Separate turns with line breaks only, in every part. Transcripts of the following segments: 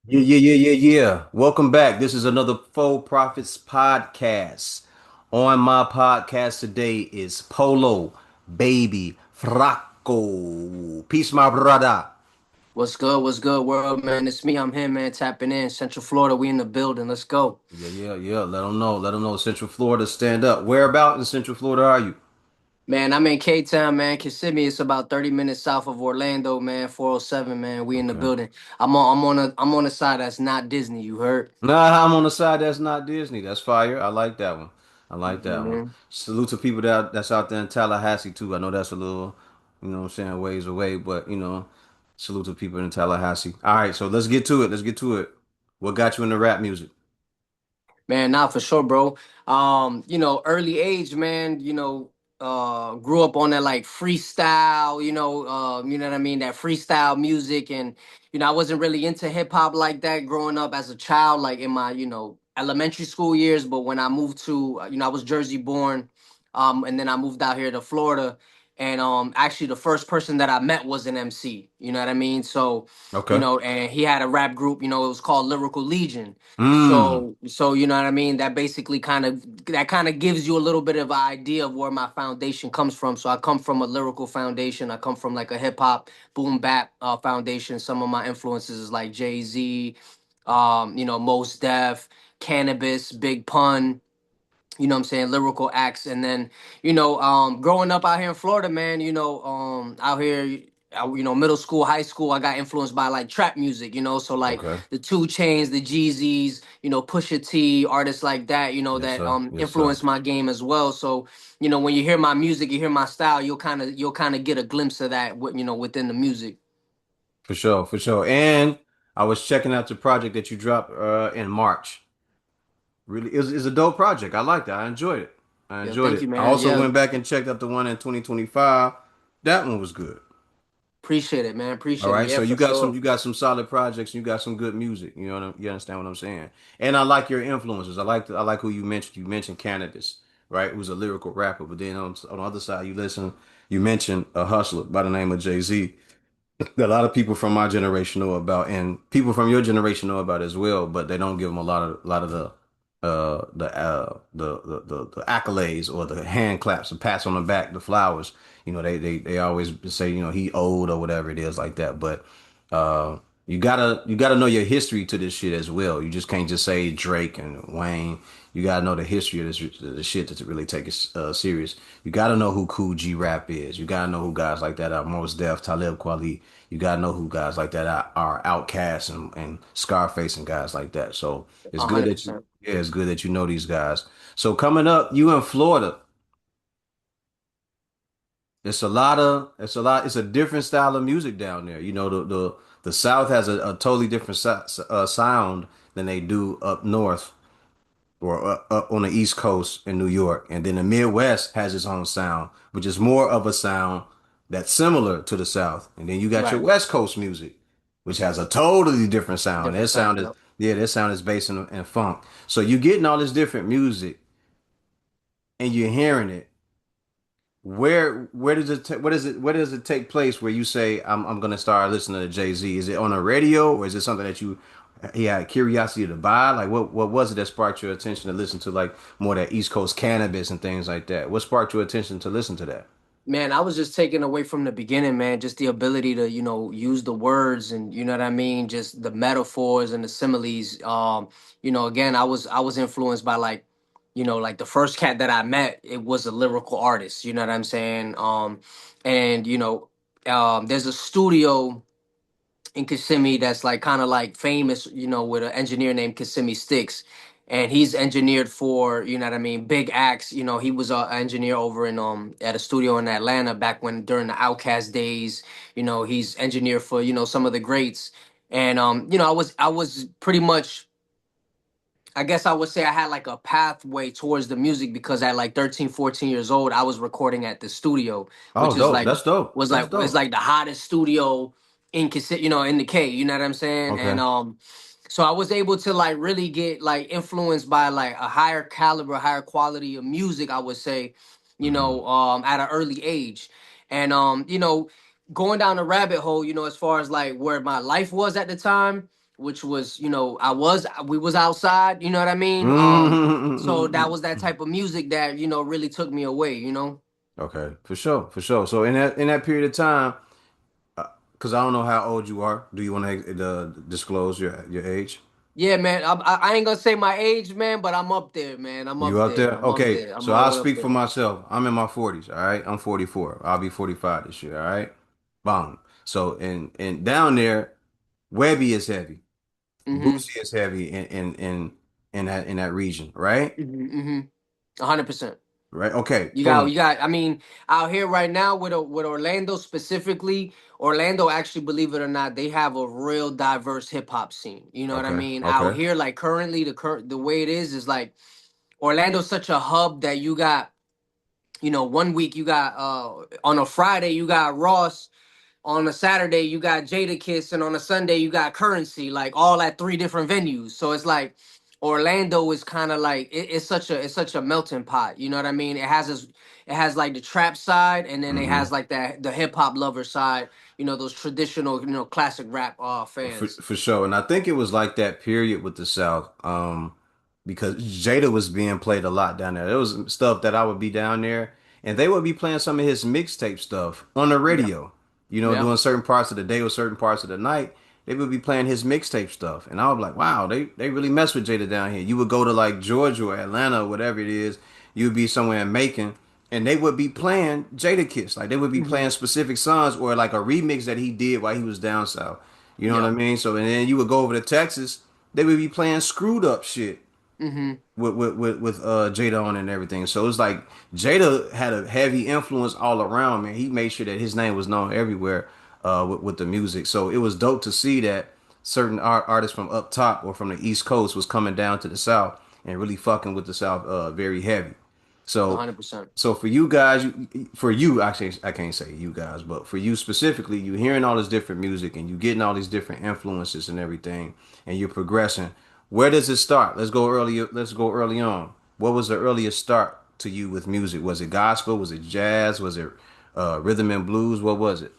Yeah. Welcome back. This is another Faux Profhitz podcast. On my podcast today is Polo Baby Flako. Peace, my brother.
What's good? What's good, world, man? It's me. I'm him, man. Tapping in. Central Florida. We in the building. Let's go.
Yeah. Let them know. Let them know. Central Florida, stand up. Where about in Central Florida are you?
Man, I'm in K-Town, man. Kissimmee. It's about 30 minutes south of Orlando, man. 407, man. We in the
Okay.
building. I'm on the side that's not Disney. You heard?
Nah, I'm on the side that's not Disney. That's fire. I like that one. I like that one.
Mhm.
Salute to people that's out there in Tallahassee too. I know that's a little, what I'm saying, ways away, but salute to people in Tallahassee. All right, so let's get to it. Let's get to it. What got you into rap music?
Man, not for sure, bro. Early age, man, grew up on that like freestyle, you know what I mean, that freestyle music. And, I wasn't really into hip hop like that growing up as a child, like in my, elementary school years. But when I moved to, I was Jersey born, and then I moved out here to Florida. And actually the first person that I met was an MC, you know what I mean? So,
Okay.
and he had a rap group, it was called Lyrical Legion.
Mm.
So you know what I mean. That kind of gives you a little bit of an idea of where my foundation comes from. So I come from a lyrical foundation. I come from like a hip hop boom bap foundation. Some of my influences is like Jay Z, Mos Def, Cannabis, Big Pun. What I'm saying, lyrical acts. And then growing up out here in Florida, man, out here, middle school, high school, I got influenced by like trap music, so like
Okay.
the Two Chains, the Jeezys, Pusha T, artists like that,
Yes,
that
sir. Yes, sir.
influenced my game as well. So when you hear my music, you hear my style, you'll kind of get a glimpse of that within the music.
For sure, for sure. And I was checking out the project that you dropped in March. Really, it's a dope project. I liked it. I enjoyed it. I
Yeah,
enjoyed
thank
it.
you,
I
man.
also
Yeah,
went back and checked out the one in 2025. That one was good.
appreciate it, man.
All
Appreciate it.
right,
Yeah,
so
for sure.
you got some solid projects. You got some good music. You understand what I'm saying? And I like your influences. I like who you mentioned. You mentioned Cannabis, right? Who's a lyrical rapper. But then on the other side, you mentioned a hustler by the name of Jay Z that a lot of people from my generation know about, and people from your generation know about as well. But they don't give them a lot of the accolades or the hand claps, the pats on the back, the flowers. They always say he old or whatever it is like that. But uh, you gotta know your history to this shit as well. You just can't just say Drake and Wayne. You gotta know the history of the shit to really take it serious. You gotta know who Cool G Rap is. You gotta know who guys like that are. Mos Def, Talib Kweli. You gotta know who guys like that are Outkast and Scarface and guys like that. So it's good that you
100%.
yeah, it's good that you know these guys. So coming up, you in Florida. It's a different style of music down there. The South has a totally different sound than they do up north or up on the East Coast in New York. And then the Midwest has its own sound, which is more of a sound that's similar to the South. And then you got your
Right.
West Coast music, which has a totally different sound.
Different sound. Yep.
Their sound is based in funk. So you getting all this different music and you're hearing it. Where does it where does it take place where you say I'm gonna start listening to Jay-Z? Is it on a radio or is it something that you had curiosity to buy? Like what was it that sparked your attention to listen to like more that East Coast Cannabis and things like that? What sparked your attention to listen to that?
Man, I was just taken away from the beginning, man. Just the ability to, use the words and you know what I mean, just the metaphors and the similes. Again, I was influenced by like, like the first cat that I met, it was a lyrical artist. You know what I'm saying? And there's a studio in Kissimmee that's like kind of like famous, with an engineer named Kissimmee Sticks. And he's engineered for, you know what I mean, big acts. He was an engineer over in at a studio in Atlanta back when during the Outkast days. He's engineered for, some of the greats. And I was pretty much, I guess I would say I had like a pathway towards the music because at like 13, 14 years old, I was recording at the studio,
Oh,
which is
dope.
like
That's dope.
was
That's
like it's
dope.
like the hottest studio in the K, you know what I'm saying? And
Okay.
so I was able to like really get like influenced by like a higher caliber, higher quality of music, I would say,
Hmm.
at an early age. And going down the rabbit hole, as far as like where my life was at the time which was, we was outside, you know what I mean? So that was that type of music that, really took me away, you know?
Okay, for sure, for sure. So in that period of time, because I don't know how old you are. Do you want to disclose your age?
Yeah, man. I ain't gonna say my age, man, but I'm up there, man. I'm
You
up
up
there.
there?
I'm up
Okay,
there. I'm
so
all
I'll
the way up
speak for
there.
myself. I'm in my 40s, all right? I'm 44. I'll be 45 this year, all right? Boom. So and down there, Webby is heavy.
Mm-hmm.
Boosie is heavy in that region, right?
Mm-hmm. Mm-hmm. 100%.
Right? Okay,
You got,
boom.
you got. I mean, out here right now with Orlando specifically, Orlando actually, believe it or not, they have a real diverse hip hop scene. You know what I
Okay,
mean? Out
okay.
here, like currently, the way it is like Orlando's such a hub that you got. One week you got on a Friday you got Ross, on a Saturday you got Jadakiss, and on a Sunday you got Currency, like all at three different venues. So it's like Orlando is kind of like it's such a melting pot. You know what I mean? It has like the trap side, and then it
Mm-hmm.
has like the hip hop lover side. Those traditional classic rap fans.
For sure. And I think it was like that period with the South. Because Jada was being played a lot down there. There was stuff that I would be down there and they would be playing some of his mixtape stuff on the
Yeah,
radio.
yeah.
During certain parts of the day or certain parts of the night, they would be playing his mixtape stuff. And I was like, wow, they really mess with Jada down here. You would go to like Georgia or Atlanta or whatever it is, you would be somewhere in Macon and they would be playing Jada Kiss. Like they would be
Hmm.
playing specific songs or like a remix that he did while he was down south. You know what I
Yep.
mean? So and then you would go over to Texas, they would be playing screwed up shit
Hmm.
with Jada on it and everything. So it's like Jada had a heavy influence all around, man. He made sure that his name was known everywhere with the music. So it was dope to see that certain artists from up top or from the East Coast was coming down to the South and really fucking with the South very heavy. So
100%.
so for you guys, for you, actually, I can't say you guys, but for you specifically, you hearing all this different music and you getting all these different influences and everything, and you're progressing. Where does it start? Let's go early. Let's go early on. What was the earliest start to you with music? Was it gospel? Was it jazz? Was it rhythm and blues? What was it?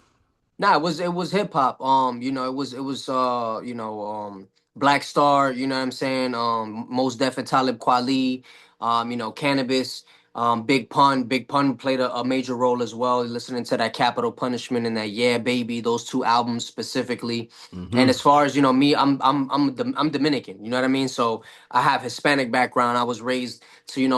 Nah, it was hip hop. It was Black Star, you know what I'm saying? Most Def and Talib Kweli, Cannabis, Big Pun. Big Pun played a major role as well. Listening to that Capital Punishment and that Yeah Baby, those two albums specifically. And
Mm-hmm.
as far as me, I'm Dominican, you know what I mean? So I have Hispanic background. I was raised to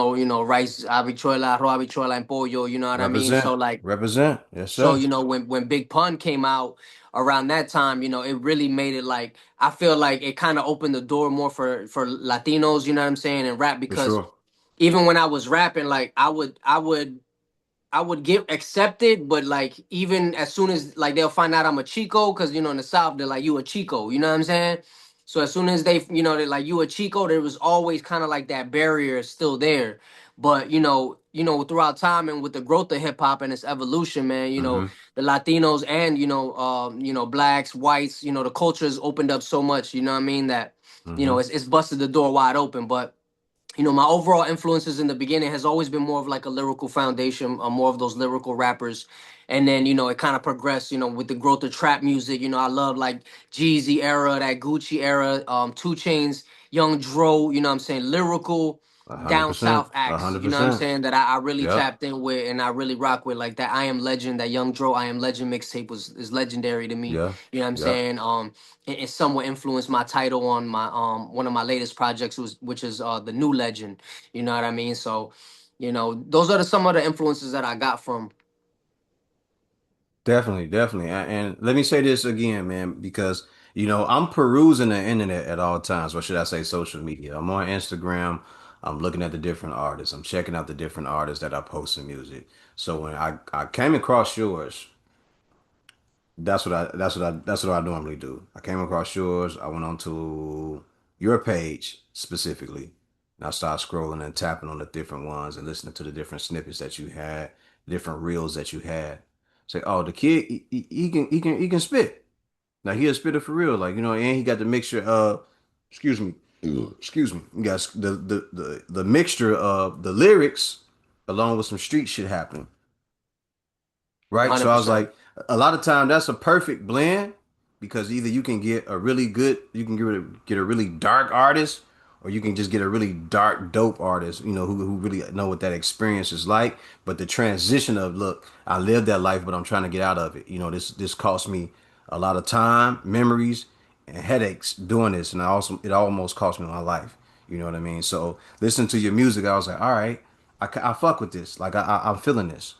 rice, habichuela, arroz, habichuela, and pollo, you know what I mean? So
Represent.
like
Represent. Yes,
so,
sir.
when Big Pun came out around that time, it really made it like I feel like it kind of opened the door more for Latinos, you know what I'm saying, and rap
For
because
sure.
even when I was rapping, like I would get accepted, but like even as soon as like they'll find out I'm a Chico, because in the South they're like you a Chico, you know what I'm saying? So as soon as they're like you a Chico, there was always kind of like that barrier still there. But throughout time and with the growth of hip hop and its evolution, man,
Mm-hmm.
the Latinos and blacks, whites, the cultures opened up so much, you know what I mean, that
Mm-hmm.
it's busted the door wide open. But my overall influences in the beginning has always been more of like a lyrical foundation, more of those lyrical rappers. And then, it kind of progressed, with the growth of trap music. I love like Jeezy era, that Gucci era, Two Chains, Young Dro, you know what I'm saying? Lyrical,
A hundred
down
percent.
south
A
acts,
hundred
you know what I'm
percent.
saying? That I really
Yep.
tapped in with and I really rock with. Like that I Am Legend, that Young Dro, I Am Legend mixtape is legendary to me.
Yeah.
You know what I'm
Yep.
saying? It somewhat influenced my title on my one of my latest projects, which is the New Legend. You know what I mean? So, those are some of the influences that I got from.
Definitely, definitely. And let me say this again, man, because I'm perusing the internet at all times, or should I say social media. I'm on Instagram, I'm looking at the different artists, I'm checking out the different artists that are posting music. So when I came across yours, that's what I normally do. I came across yours. I went onto your page specifically, and I started scrolling and tapping on the different ones and listening to the different snippets that you had, different reels that you had. Say, oh, the kid, he can spit. Like he a spitter for real. Like and he got the mixture of, excuse me, excuse me. He got the mixture of the lyrics along with some street shit happening. Right. So I was
100%.
like, a lot of time that's a perfect blend because either you can get a really good, you can get a really dark artist, or you can just get a really dark, dope artist, who really know what that experience is like. But the transition of, look, I lived that life, but I'm trying to get out of it. This cost me a lot of time, memories, and headaches doing this, and it almost cost me my life. You know what I mean? So listening to your music, I was like, all right, I fuck with this. Like I'm feeling this.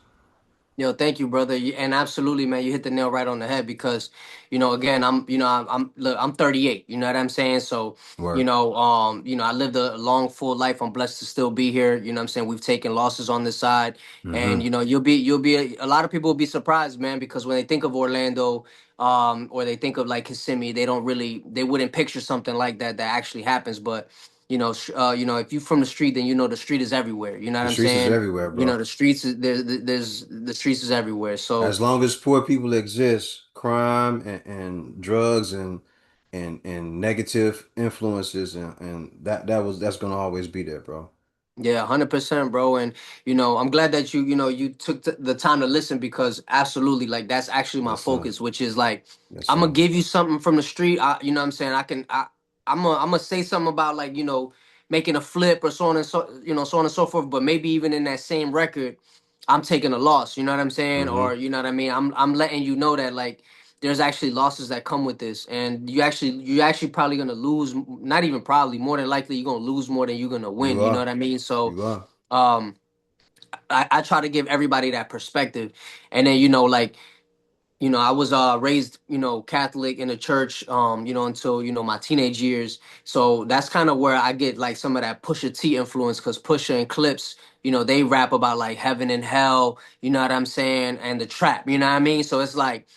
Yo, thank you, brother. And absolutely, man, you hit the nail right on the head because, again, look, I'm 38. You know what I'm saying? So,
Word.
I lived a long, full life. I'm blessed to still be here. You know what I'm saying? We've taken losses on this side, and
Mm-hmm.
a lot of people will be surprised, man, because when they think of Orlando, or they think of like Kissimmee, they wouldn't picture something like that actually happens. But, if you from the street, then the street is everywhere. You know what
The
I'm
streets is
saying?
everywhere, bro.
The streets is there's the streets is everywhere. So
As long as poor people exist, crime and drugs and negative influences and that's gonna always be there, bro.
yeah, 100%, bro. And I'm glad that you took the time to listen because absolutely, like that's actually my
Yes, sir.
focus, which is like
Yes,
I'm gonna
sir.
give you something from the street. You know what I'm saying? I'm gonna say something about like making a flip or so on and so on and so forth. But maybe even in that same record, I'm taking a loss. You know what I'm saying?
Mm-hmm.
Or you know what I mean? I'm letting you know that like there's actually losses that come with this, and you actually probably gonna lose. Not even probably, more than likely, you're gonna lose more than you're gonna
You
win. You know what
are.
I mean? So,
You are.
um, I try to give everybody that perspective, and then like I was raised, Catholic in the church, until my teenage years. So that's kind of where I get like some of that Pusha T influence, because Pusha and Clips, they rap about like heaven and hell, you know what I'm saying, and the trap, you know what I mean. So it's like,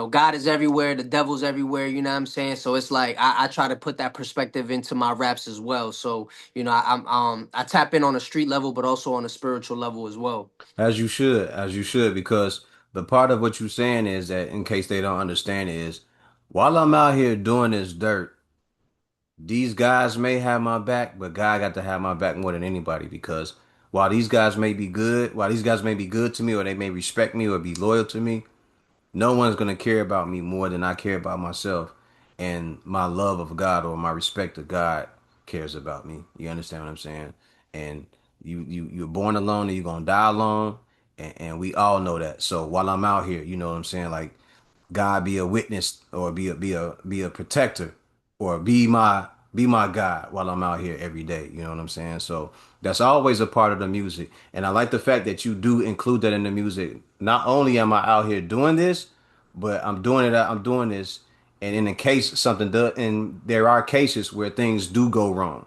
God is everywhere, the devil's everywhere, you know what I'm saying. So it's like I try to put that perspective into my raps as well. So I tap in on a street level, but also on a spiritual level as well.
As you should, because the part of what you're saying is that, in case they don't understand, is while I'm out here doing this dirt, these guys may have my back, but God got to have my back more than anybody, because while these guys may be good to me, or they may respect me or be loyal to me, no one's gonna care about me more than I care about myself, and my love of God or my respect of God cares about me. You understand what I'm saying? And you're born alone and you're gonna die alone, and we all know that. So while I'm out here, you know what I'm saying, like, God be a witness, or be a protector, or be my God while I'm out here every day. You know what I'm saying? So that's always a part of the music. And I like the fact that you do include that in the music. Not only am I out here doing this, but I'm doing this, and in the case something does, and there are cases where things do go wrong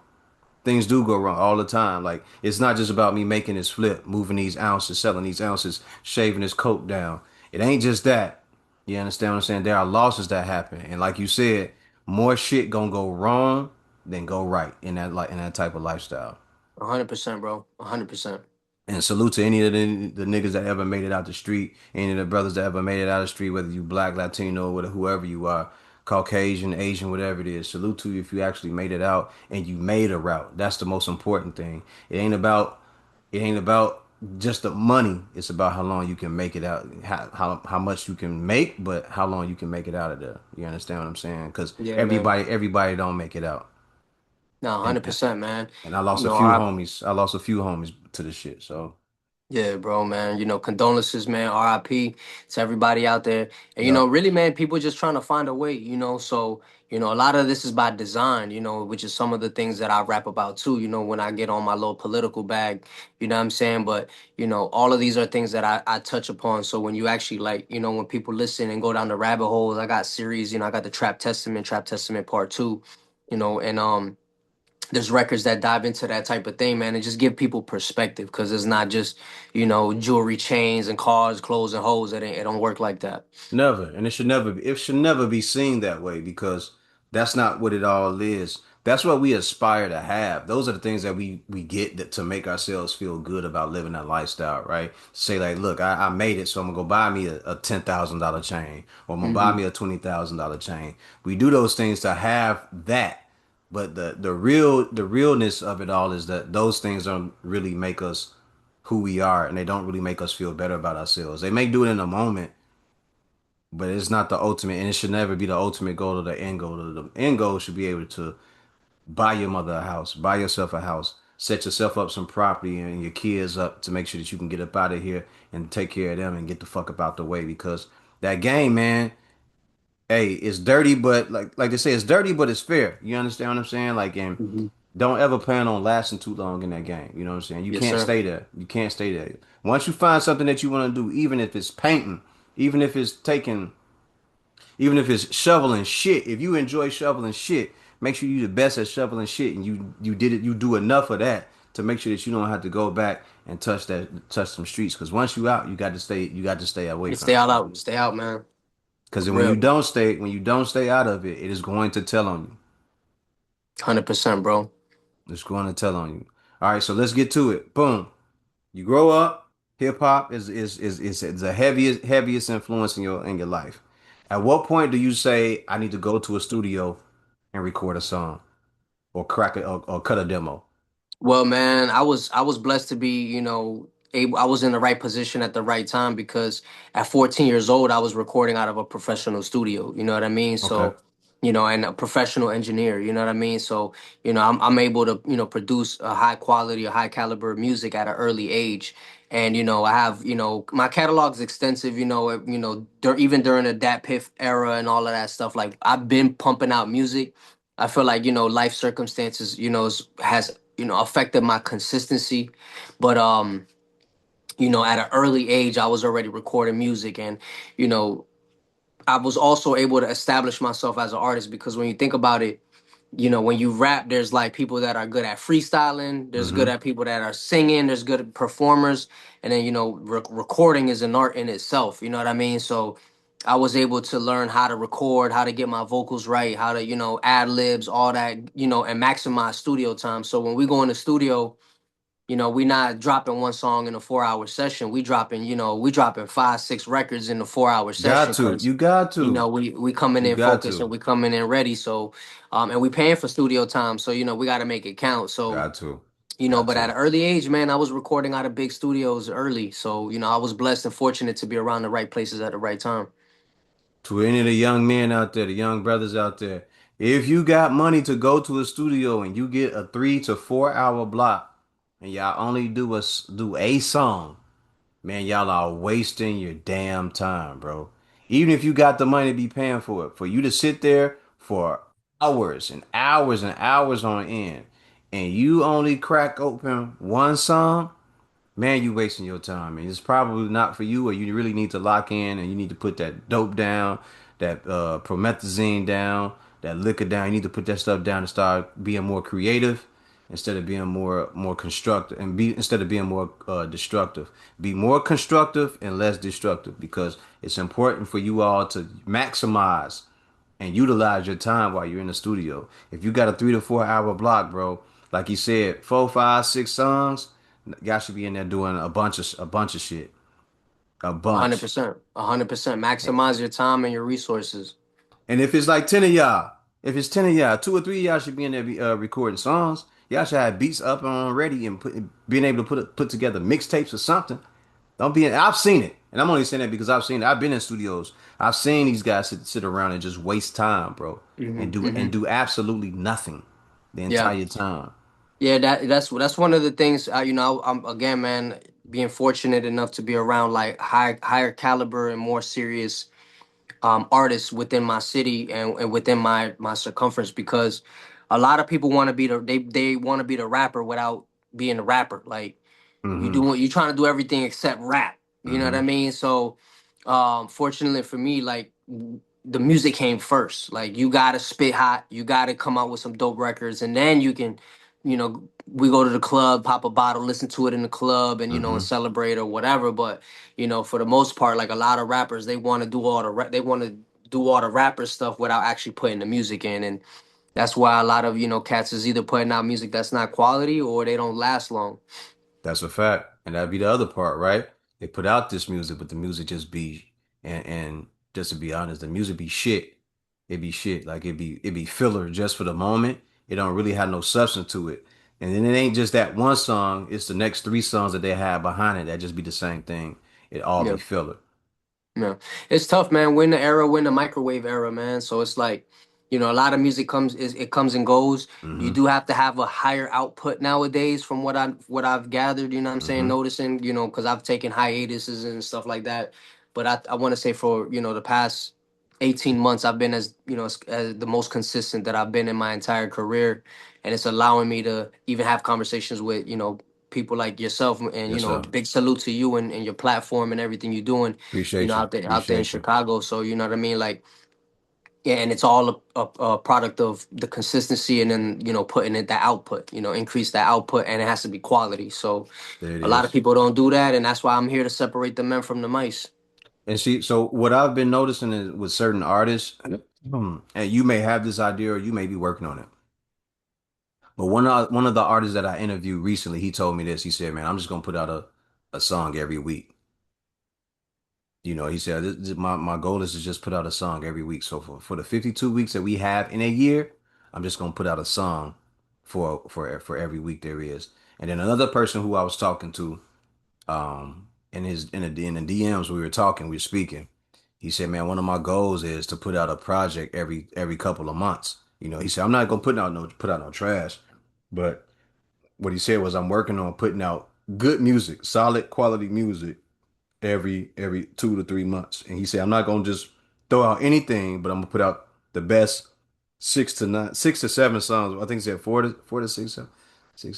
all the time. Like, it's not just about me making this flip, moving these ounces, selling these ounces, shaving this coat down. It ain't just that. You understand what I'm saying? There are losses that happen, and like you said, more shit gonna go wrong than go right in that type of lifestyle.
100%, bro. 100%.
And salute to any of the niggas that ever made it out the street, any of the brothers that ever made it out the street, whether you black, Latino, whatever, whoever you are, Caucasian, Asian, whatever it is. Salute to you if you actually made it out and you made a route. That's the most important thing. It ain't about just the money. It's about how long you can make it out, how much you can make, but how long you can make it out of there. You understand what I'm saying? Because
Yeah, man.
everybody don't make it out.
No,
And
100%, man.
and I lost a few
I
homies. I lost a few homies to the shit. So,
Yeah, bro, man. Condolences, man. RIP to everybody out there. And
yep.
really, man, people just trying to find a way. So, a lot of this is by design, which is some of the things that I rap about too, when I get on my little political bag, you know what I'm saying? But, all of these are things that I touch upon. So when you actually like, when people listen and go down the rabbit holes, I got series, I got the Trap Testament Part 2, and there's records that dive into that type of thing, man, and just give people perspective because it's not just, jewelry, chains, and cars, clothes, and hoes. It don't work like that.
Never. And it should never be seen that way, because that's not what it all is. That's what we aspire to have. Those are the things that we get to make ourselves feel good about living that lifestyle, right? Say like, look, I made it, so I'm gonna go buy me a $10,000 chain, or I'm gonna buy
Hmm.
me a $20,000 chain. We do those things to have that. But the realness of it all is that those things don't really make us who we are, and they don't really make us feel better about ourselves. They may do it in a moment, but it's not the ultimate, and it should never be the ultimate goal or the end goal. The end goal should be able to buy your mother a house, buy yourself a house, set yourself up some property and your kids up to make sure that you can get up out of here and take care of them and get the fuck up out the way because that game, man, hey, it's dirty, but like they say, it's dirty, but it's fair. You understand what I'm saying? Like, and
Hmm.
don't ever plan on lasting too long in that game. You know what I'm saying? You
Yes,
can't
sir.
stay there. You can't stay there. Once you find something that you want to do, even if it's painting, even if it's taking even if it's shoveling shit, if you enjoy shoveling shit, make sure you the best at shoveling shit, and you did it. You do enough of that to make sure that you don't have to go back and touch some streets. Because once you out, you got to stay. You got to stay away
You
from
stay
it.
all out. Stay out, man. For
Because
real.
when you don't stay out of it, it is going to tell on you.
100%, bro.
It's going to tell on you. All right, so let's get to it. Boom. You grow up. Hip hop is the heaviest influence in your life. At what point do you say I need to go to a studio and record a song or crack it or cut a demo?
Well, man, I was blessed to be, able, I was in the right position at the right time because at 14 years old, I was recording out of a professional studio. You know what I mean?
Okay.
So, and a professional engineer. You know what I mean? So, I'm able to, produce a high quality, a high caliber music at an early age. And I have, my catalog's extensive. Even during the Dat Piff era and all of that stuff. Like I've been pumping out music. I feel like life circumstances has affected my consistency, but at an early age I was already recording music, and you know I was also able to establish myself as an artist because when you think about it, when you rap, there's like people that are good at freestyling, there's good
Mm-hmm.
at people that are singing, there's good performers, and then recording is an art in itself. You know what I mean? So I was able to learn how to record, how to get my vocals right, how to ad libs, all that, and maximize studio time. So when we go in the studio, we not dropping one song in a 4 hour session. We dropping 5, 6 records in a 4 hour session
Got to.
because
You got to.
we coming
You
in
got
focused and
to.
we coming in ready. So and we paying for studio time. So we got to make it count. So
Got to. Got
but at
to.
an early age, man, I was recording out of big studios early. So I was blessed and fortunate to be around the right places at the right time.
To any of the young men out there, the young brothers out there, if you got money to go to a studio and you get a 3 to 4 hour block and y'all only do a song, man, y'all are wasting your damn time, bro. Even if you got the money to be paying for it, for you to sit there for hours and hours and hours on end, and you only crack open one song, man, you wasting your time. And it's probably not for you, or you really need to lock in and you need to put that dope down, that promethazine down, that liquor down. You need to put that stuff down and start being more creative instead of being more constructive and be instead of being more destructive. Be more constructive and less destructive because it's important for you all to maximize and utilize your time while you're in the studio. If you got a 3 to 4 hour block, bro, like you said, 4, 5, 6 songs, y'all should be in there doing a bunch of shit, a bunch.
100%. 100%. Maximize your time and your resources.
And if it's like 10 of y'all, if it's 10 of y'all, 2 or 3 of y'all should be in there recording songs. Y'all should have beats up and ready and being able to put together mixtapes or something. Don't be. I've seen it, and I'm only saying that because I've seen it. I've been in studios. I've seen these guys sit around and just waste time, bro,
Hmm.
and
Hmm.
do absolutely nothing the
Yeah.
entire time.
Yeah, that's one of the things. I'm again, man, being fortunate enough to be around like higher caliber and more serious artists within my city and within my circumference because a lot of people want to be they want to be the rapper without being the rapper. Like
Mm-hmm.
you trying to do everything except rap. You know what I
Mm-hmm.
mean? So fortunately for me, like the music came first. Like you gotta spit hot, you gotta come out with some dope records, and then you can, we go to the club, pop a bottle, listen to it in the club, and and
Mm-hmm.
celebrate or whatever. But for the most part, like a lot of rappers, they want to do all the they want to do all the rapper stuff without actually putting the music in, and that's why a lot of cats is either putting out music that's not quality or they don't last long.
That's a fact. And that'd be the other part, right? They put out this music, but the music just be and just to be honest, the music be shit. It be shit. Like it be filler just for the moment. It don't really have no substance to it. And then it ain't just that one song, it's the next 3 songs that they have behind it that just be the same thing. It all be
Yeah.
filler.
Yeah, it's tough, man. We're in the era, we're in the microwave era, man. So it's like, a lot of music it comes and goes. You
Hmm.
do have to have a higher output nowadays, from what I've gathered. You know what I'm saying?
Hmm.
Noticing, because I've taken hiatuses and stuff like that. But I want to say for the past 18 months, I've been as the most consistent that I've been in my entire career, and it's allowing me to even have conversations with people like yourself, and
Yes, sir.
big salute to you and your platform and everything you're doing,
Appreciate you.
out there in
Appreciate you.
Chicago. So you know what I mean, like, yeah, and it's all a product of the consistency, and then putting it that output, increase that output, and it has to be quality. So
There it
a lot of
is.
people don't do that, and that's why I'm here to separate the men from the mice.
And see, so what I've been noticing is with certain artists, and you may have this idea or you may be working on it. But one of the artists that I interviewed recently, he told me this. He said, "Man, I'm just gonna put out a song every week." He said, my goal is to just put out a song every week. So for the 52 weeks that we have in a year, I'm just gonna put out a song for every week there is." And then another person who I was talking to, in the DMs we were talking, we were speaking. He said, "Man, one of my goals is to put out a project every couple of months." He said, "I'm not gonna put out no trash," but what he said was, "I'm working on putting out good music, solid quality music every 2 to 3 months." And he said, "I'm not gonna just throw out anything, but I'm gonna put out the best 6 to 7 songs." I think he said four to six,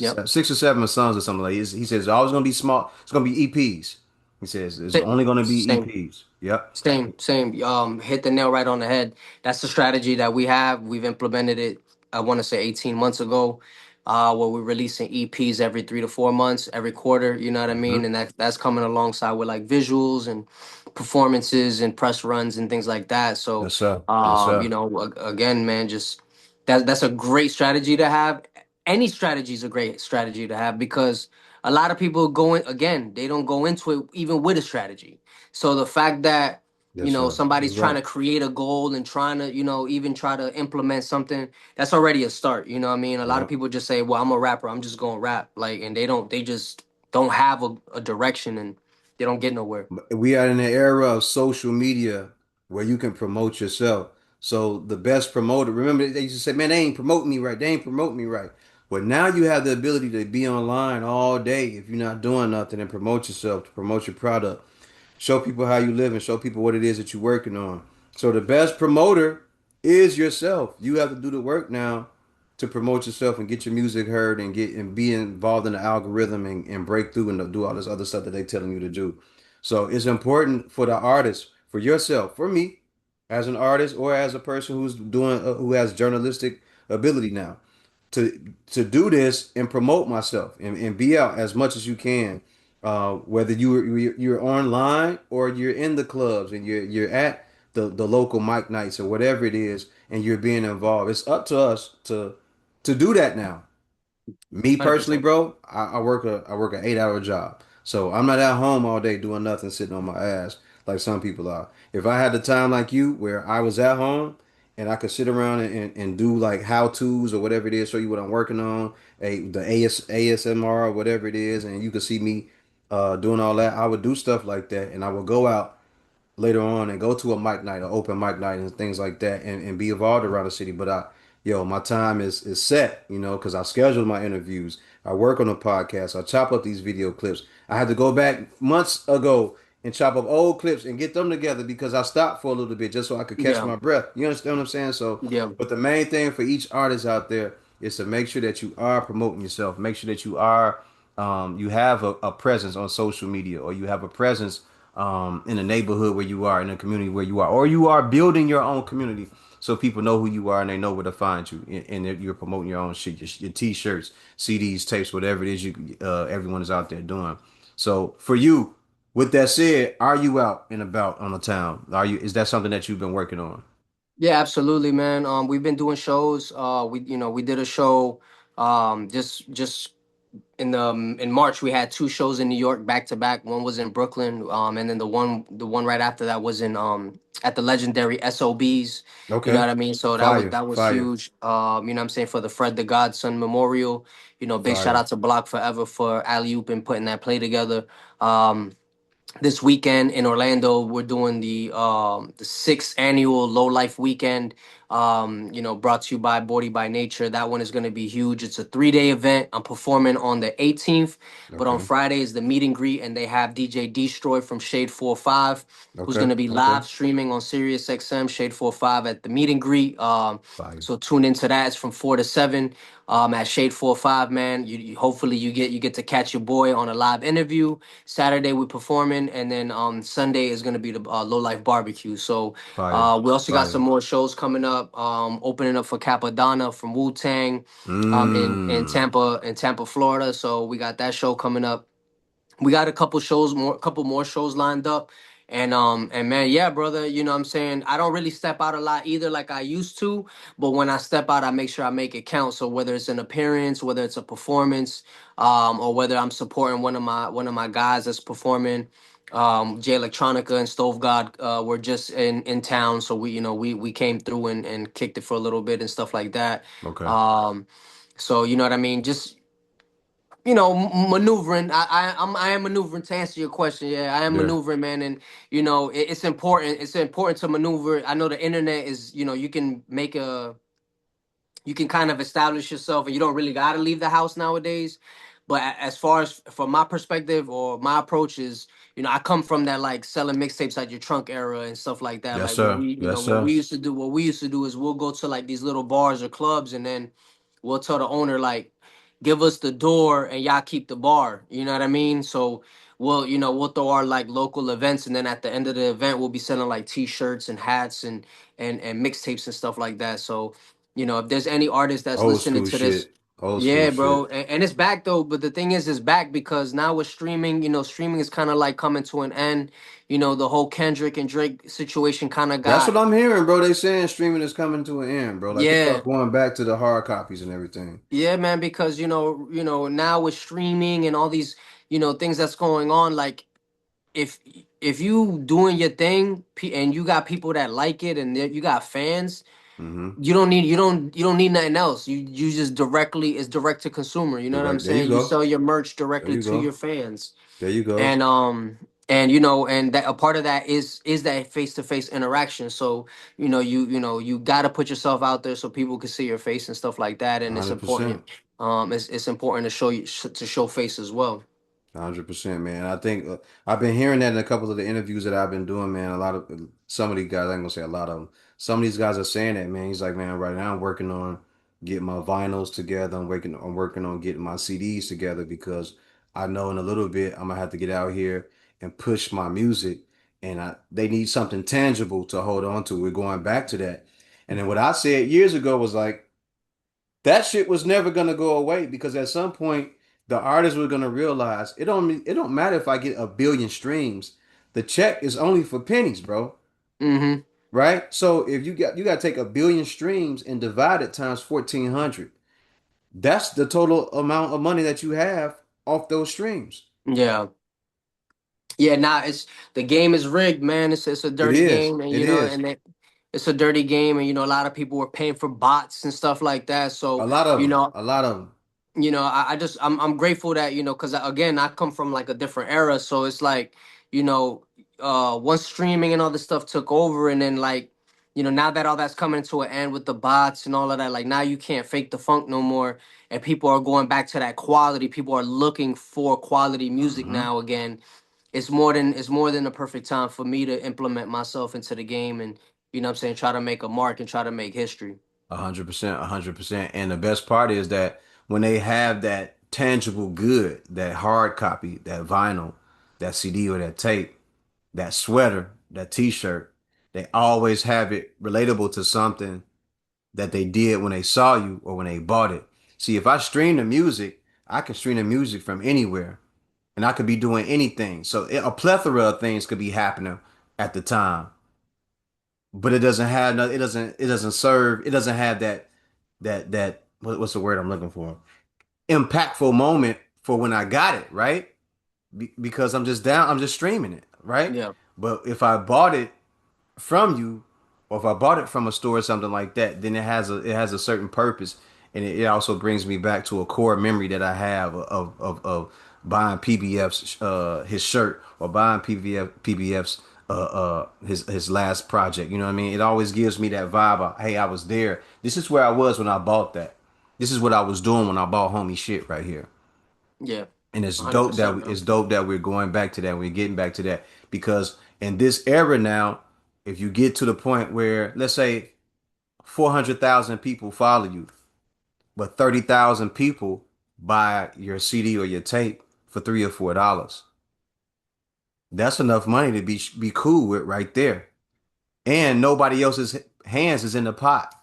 Yep.
6 or 7 songs or something like that. He says it's always gonna be small. It's gonna be EPs. He says it's only gonna be
Same.
EPs. Yep.
Same. Hit the nail right on the head. That's the strategy that we have. We've implemented it. I want to say 18 months ago, where we're releasing EPs every 3 to 4 months, every quarter. You know what I mean?
Hmm.
And that's coming alongside with like visuals and performances and press runs and things like that. So,
Yes, sir. Yes, sir.
again, man, just that's a great strategy to have. Any strategy is a great strategy to have, because a lot of people go in, again, they don't go into it even with a strategy. So the fact that
Yes, sir. You're
somebody's trying
right.
to create a goal and trying to even try to implement something, that's already a start. You know what I mean? A lot of
Yep.
people just say, well, I'm a rapper, I'm just gonna rap, like, and they just don't have a direction, and they don't get nowhere.
We are in an era of social media where you can promote yourself. So the best promoter, remember they used to say, "Man, they ain't promoting me right. They ain't promoting me right." But now you have the ability to be online all day if you're not doing nothing and promote yourself, to promote your product. Show people how you live and show people what it is that you're working on. So the best promoter is yourself. You have to do the work now to promote yourself and get your music heard and get and be involved in the algorithm and break through and do all this other stuff that they're telling you to do. So it's important for the artist, for yourself, for me, as an artist or as a person who has journalistic ability now, to do this and promote myself and be out as much as you can, whether you're online or you're in the clubs and you're at the local mic nights or whatever it is, and you're being involved. It's up to us to do that now. Me personally,
100%.
bro, I work an 8 hour job. So I'm not at home all day doing nothing, sitting on my ass like some people are. If I had the time like you, where I was at home and I could sit around and do like how to's or whatever it is, show you what I'm working on, the ASMR or whatever it is, and you could see me doing all that, I would do stuff like that, and I would go out later on and go to a mic night, an open mic night, and things like that, and be involved around the city. But my time is set, because I schedule my interviews. I work on a podcast. I chop up these video clips. I had to go back months ago and chop up old clips and get them together because I stopped for a little bit just so I could catch
Yeah.
my breath. You understand what I'm saying? So,
Yeah.
but the main thing for each artist out there is to make sure that you are promoting yourself. Make sure that you have a presence on social media, or you have a presence in the neighborhood where you are, in the community where you are, or you are building your own community so people know who you are and they know where to find you. And you're promoting your own shit, your t-shirts, CDs, tapes, whatever it is everyone is out there doing. So for you, with that said, are you out and about on the town? Is that something that you've been working on?
Yeah, absolutely, man. We've been doing shows. We did a show, just in March. We had two shows in New York back to back. One was in Brooklyn, and then the one right after that was in at the legendary SOBs. You know
Okay.
what I mean? So that was
Fire,
that was
fire,
huge. You know what I'm saying, for the Fred the Godson Memorial. Big shout
fire.
out to Block Forever for alley oop and putting that play together. Um, this weekend in Orlando. We're doing the sixth annual Low Life Weekend. Brought to you by Body by Nature. That one is going to be huge. It's a 3 day event. I'm performing on the 18th, but on
Okay.
Friday is the meet and greet, and they have DJ Destroy from Shade 45, who's going
Okay.
to be
Okay.
live streaming on Sirius XM Shade 45 at the meet and greet.
Fire.
So tune into that. It's from 4 to 7 at Shade 45. Man, hopefully you get to catch your boy on a live interview. Saturday we performing, and then Sunday is gonna be the Low Life Barbecue. So
Fire.
we also got some
Fire.
more shows coming up. Opening up for Capadonna from Wu Tang, in
Mm.
Tampa, Florida. So we got that show coming up. We got couple more shows lined up. And man, yeah, brother, you know what I'm saying? I don't really step out a lot either like I used to, but when I step out, I make sure I make it count. So whether it's an appearance, whether it's a performance, or whether I'm supporting one of my guys that's performing, Jay Electronica and Stove God were just in town, so we came through and kicked it for a little bit and stuff like that.
Okay.
Um, so you know what I mean? Just maneuvering. I am maneuvering to answer your question. Yeah, I am
Yeah.
maneuvering, man, and it's important. It's important to maneuver. I know the internet is, you can kind of establish yourself, and you don't really got to leave the house nowadays. But as far as from my perspective or my approach is, I come from that like selling mixtapes at your trunk era and stuff like that.
Yes,
Like what
sir.
we,
Yes,
what
sir.
we used to do, is we'll go to like these little bars or clubs, and then we'll tell the owner like, give us the door and y'all keep the bar. You know what I mean? So we'll throw our like local events, and then at the end of the event, we'll be selling like T-shirts and hats and mixtapes and stuff like that. So if there's any artist that's
Old
listening
school
to this,
shit. Old school
yeah, bro,
shit.
and it's back though. But the thing is, it's back because now with streaming, streaming is kind of like coming to an end. The whole Kendrick and Drake situation kind of
That's what
got,
I'm hearing, bro. They saying streaming is coming to an end, bro. Like people are
yeah,
going back to the hard copies and everything.
yeah, man. Because now with streaming and all these things that's going on, like if if you doing your thing and you got people that like it and you got fans,
Mm-hmm.
you don't need nothing else. You just directly, it's direct to consumer. You know what I'm
Direct. There you
saying? You
go.
sell your merch
There
directly
you
to your
go.
fans,
There you go.
and that a part of that is that face to face interaction. So you got to put yourself out there so people can see your face and stuff like that, and it's
100%.
important. It's important to show face as well.
100%, man. I think I've been hearing that in a couple of the interviews that I've been doing, man. A lot of some of these guys, I ain't gonna say a lot of them. Some of these guys are saying that, man. He's like, man, right now I'm working on getting my vinyls together. I'm working on getting my CDs together because I know in a little bit I'm gonna have to get out here and push my music, and they need something tangible to hold on to. We're going back to that. And then what I said years ago was like, that shit was never gonna go away because at some point the artists were gonna realize it don't matter if I get a billion streams. The check is only for pennies, bro.
Mm-hmm.
Right? So if you got to take a billion streams and divide it times 1,400. That's the total amount of money that you have off those streams.
Yeah. Yeah, nah, it's the game is rigged, man. It's a
It
dirty
is.
game, and
It is.
it's a dirty game, and a lot of people were paying for bots and stuff like that.
A
So
lot of
you
them.
know,
A lot of them.
I'm grateful that because again I come from like a different era, so it's like you know once streaming and all this stuff took over, and then like now that all that's coming to an end with the bots and all of that, like now you can't fake the funk no more, and people are going back to that quality. People are looking for quality music
Uh-huh.
now again. It's more than a perfect time for me to implement myself into the game, and what I'm saying, try to make a mark and try to make history.
100%, 100%. And the best part is that when they have that tangible good, that hard copy, that vinyl, that CD or that tape, that sweater, that t-shirt, they always have it relatable to something that they did when they saw you or when they bought it. See, if I stream the music, I can stream the music from anywhere and I could be doing anything. So a plethora of things could be happening at the time, but it doesn't have no, it doesn't serve, it doesn't have what's the word I'm looking for? Impactful moment for when I got it, right? Because I'm just streaming it, right?
Yeah.
But if I bought it from you, or if I bought it from a store or something like that, then it has a certain purpose, and it also brings me back to a core memory that I have buying PBF's his shirt or buying PBF's his last project. You know what I mean? It always gives me that vibe of, hey, I was there. This is where I was when I bought that. This is what I was doing when I bought homie shit right here.
Yeah,
And it's dope that
100%, man.
we're going back to that. We're getting back to that because in this era now, if you get to the point where let's say 400,000 people follow you, but 30,000 people buy your CD or your tape for $3 or $4. That's enough money to be cool with right there. And nobody else's hands is in the pot.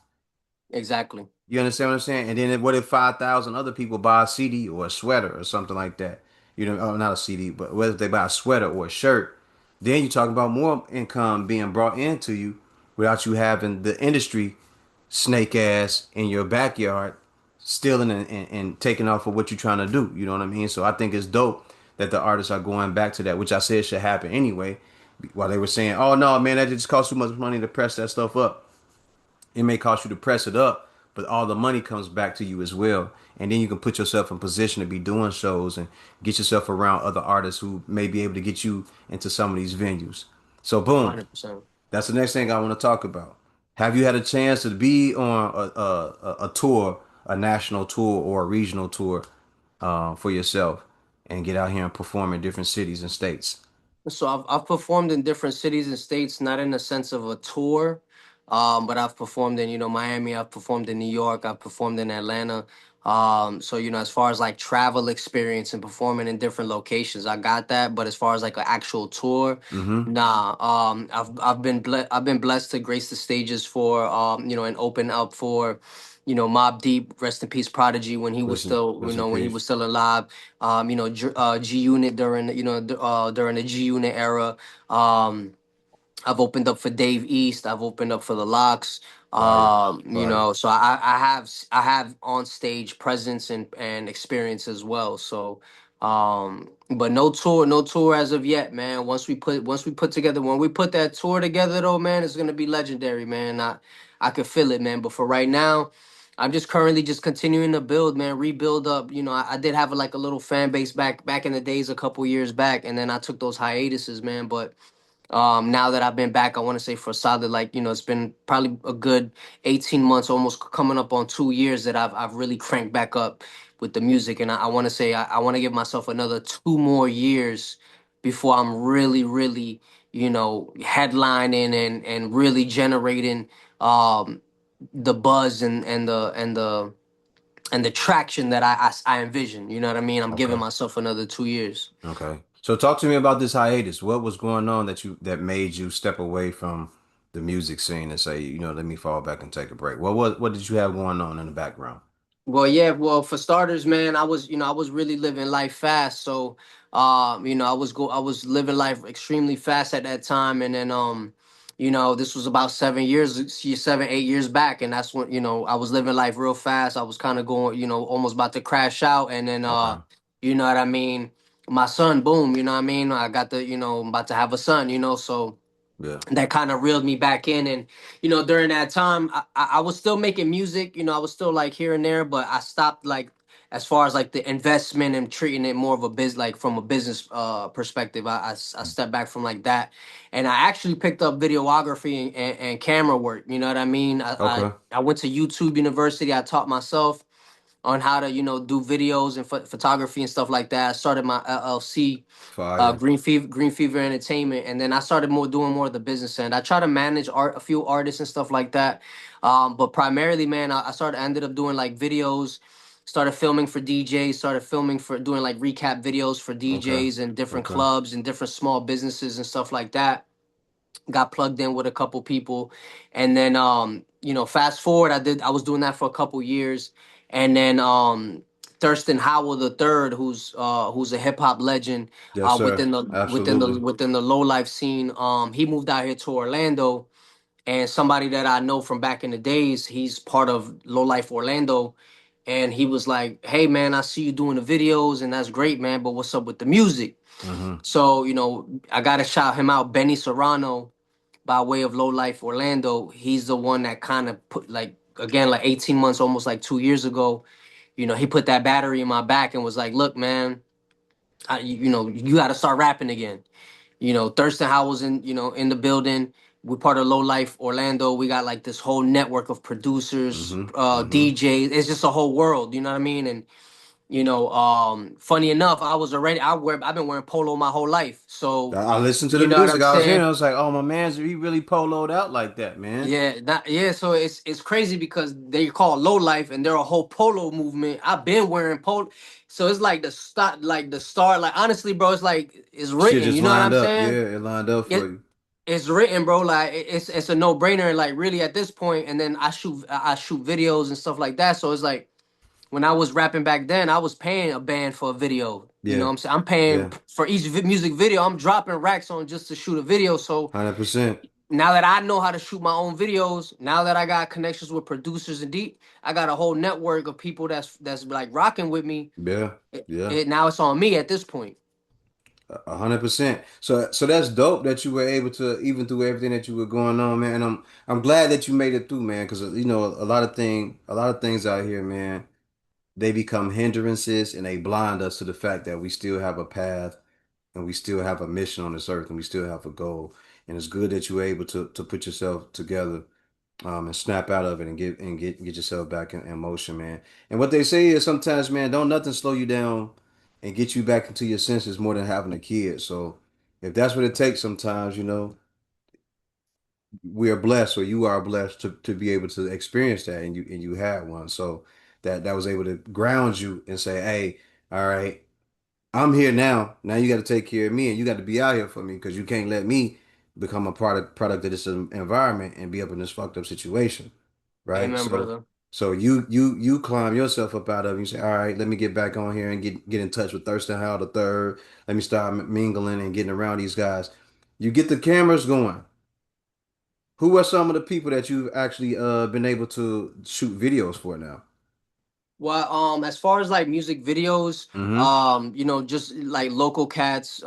Exactly.
You understand what I'm saying? And then what if 5,000 other people buy a CD or a sweater or something like that? You know, oh, not a CD, but what if they buy a sweater or a shirt? Then you're talking about more income being brought into you without you having the industry snake ass in your backyard stealing and taking off of what you're trying to do. You know what I mean? So I think it's dope that the artists are going back to that, which I said should happen anyway. While they were saying, oh no, man, that just costs too much money to press that stuff up. It may cost you to press it up, but all the money comes back to you as well. And then you can put yourself in position to be doing shows and get yourself around other artists who may be able to get you into some of these venues. So boom,
100%.
that's the next thing I want to talk about. Have you had a chance to be on a tour, a national tour or a regional tour for yourself and get out here and perform in different cities and states?
So I've performed in different cities and states, not in the sense of a tour, but I've performed in, Miami. I've performed in New York. I've performed in Atlanta. So as far as like travel experience and performing in different locations, I got that. But as far as like an actual tour,
Mm-hmm.
nah. I've been blessed to grace the stages for and open up for. Mob Deep, rest in peace, Prodigy, when he was
Listen,
still,
listen,
when he
peace.
was still alive. G Unit during during the G Unit era. Um, I've opened up for Dave East. I've opened up for the Locks.
Fire, fire.
So I have on stage presence and experience as well. So but no tour as of yet, man. Once we put together when we put that tour together though, man, it's gonna be legendary, man. I could feel it, man. But for right now, I'm just currently just continuing to build, man, rebuild up. I did have like a little fan base back in the days a couple years back, and then I took those hiatuses, man. But now that I've been back, I want to say for a solid, like, it's been probably a good 18 months, almost coming up on 2 years that I've really cranked back up with the music. And I want to say, I want to give myself another 2 more years before I'm really, really, headlining and really generating, um, the buzz and the traction that I envision. You know what I mean? I'm giving
Okay.
myself another 2 years.
Okay. So talk to me about this hiatus. What was going on that made you step away from the music scene and say, let me fall back and take a break? What did you have going on in the background?
Well, yeah, well, for starters, man, I was really living life fast. So, I was living life extremely fast at that time. And then, this was about 7, 8 years back. And that's when, I was living life real fast. I was kind of going, almost about to crash out. And then,
Okay.
you know what I mean? My son, boom, you know what I mean? I got I'm about to have a son, so
Yeah.
that kind of reeled me back in. And during that time I was still making music, I was still like here and there, but I stopped, like, as far as like the investment and treating it more of a business, like from a business perspective. I stepped back from like that, and I actually picked up videography and camera work. You know what I mean?
Okay.
I went to YouTube University. I taught myself on how to do videos and photography and stuff like that. I started my LLC,
Fire.
Green Fever Entertainment, and then I started doing more of the business end. I try to manage a few artists and stuff like that, but primarily, man, ended up doing like videos. Started filming for DJs. Started filming for doing like recap videos for
Okay.
DJs and different
Okay.
clubs and different small businesses and stuff like that. Got plugged in with a couple people, and then fast forward, I was doing that for a couple years, and then Thurston Howell the third, who's a hip hop legend
Yes, sir. Absolutely.
within the low life scene. He moved out here to Orlando, and somebody that I know from back in the days, he's part of Low Life Orlando, and he was like, "Hey man, I see you doing the videos, and that's great, man. But what's up with the music?"
Mm-hmm.
So I gotta shout him out, Benny Serrano, by way of Low Life Orlando. He's the one that kind of put, like, again, like 18 months, almost like 2 years ago, he put that battery in my back and was like, "Look, man, You got to start rapping again. Thurston Howell's in the building. We're part of Low Life Orlando. We got like this whole network of producers,
Mm-hmm. Mm-hmm.
DJs. It's just a whole world. You know what I mean? And funny enough, I've been wearing polo my whole life. So
I listened to the
you know what I'm
music. I was hearing.
saying?
I was like, "Oh, my man's he really poloed out like that, man."
Yeah. So it's crazy because they call Low Life and they're a whole polo movement. I've been wearing polo, so it's like the start. Like honestly, bro, it's like it's
Shit
written.
just
You know what I'm
lined up. Yeah,
saying?
it lined up for
It
you.
it's written, bro. Like it's a no brainer. Like really at this point, and then I shoot videos and stuff like that. So it's like when I was rapping back then, I was paying a band for a video. You know
Yeah,
what I'm saying? I'm paying
yeah,
for each music video. I'm dropping racks on just to shoot a video. So
100%.
now that I know how to shoot my own videos, now that I got connections with producers and deep, I got a whole network of people that's like rocking with me.
Yeah, yeah.
Now it's on me at this point.
100%. So that's dope that you were able to even through everything that you were going on, man. And I'm glad that you made it through, man. Because a lot of things out here, man, they become hindrances and they blind us to the fact that we still have a path and we still have a mission on this earth and we still have a goal. And it's good that you were able to put yourself together and snap out of it and get yourself back in motion, man. And what they say is sometimes, man, don't nothing slow you down and get you back into your senses more than having a kid. So if that's what it takes, sometimes, we are blessed, or you are blessed to be able to experience that, and you had one. So that was able to ground you and say, hey, all right, I'm here now. Now you got to take care of me, and you got to be out here for me because you can't let me become a product of this environment and be up in this fucked up situation. Right?
Amen,
So
brother.
so you climb yourself up out of it. You say, all right, let me get back on here and get in touch with Thurston Howell the third. Let me start mingling and getting around these guys. You get the cameras going. Who are some of the people that you've actually been able to shoot videos for now?
Well, as far as like music videos,
Mm-hmm.
just like local cats,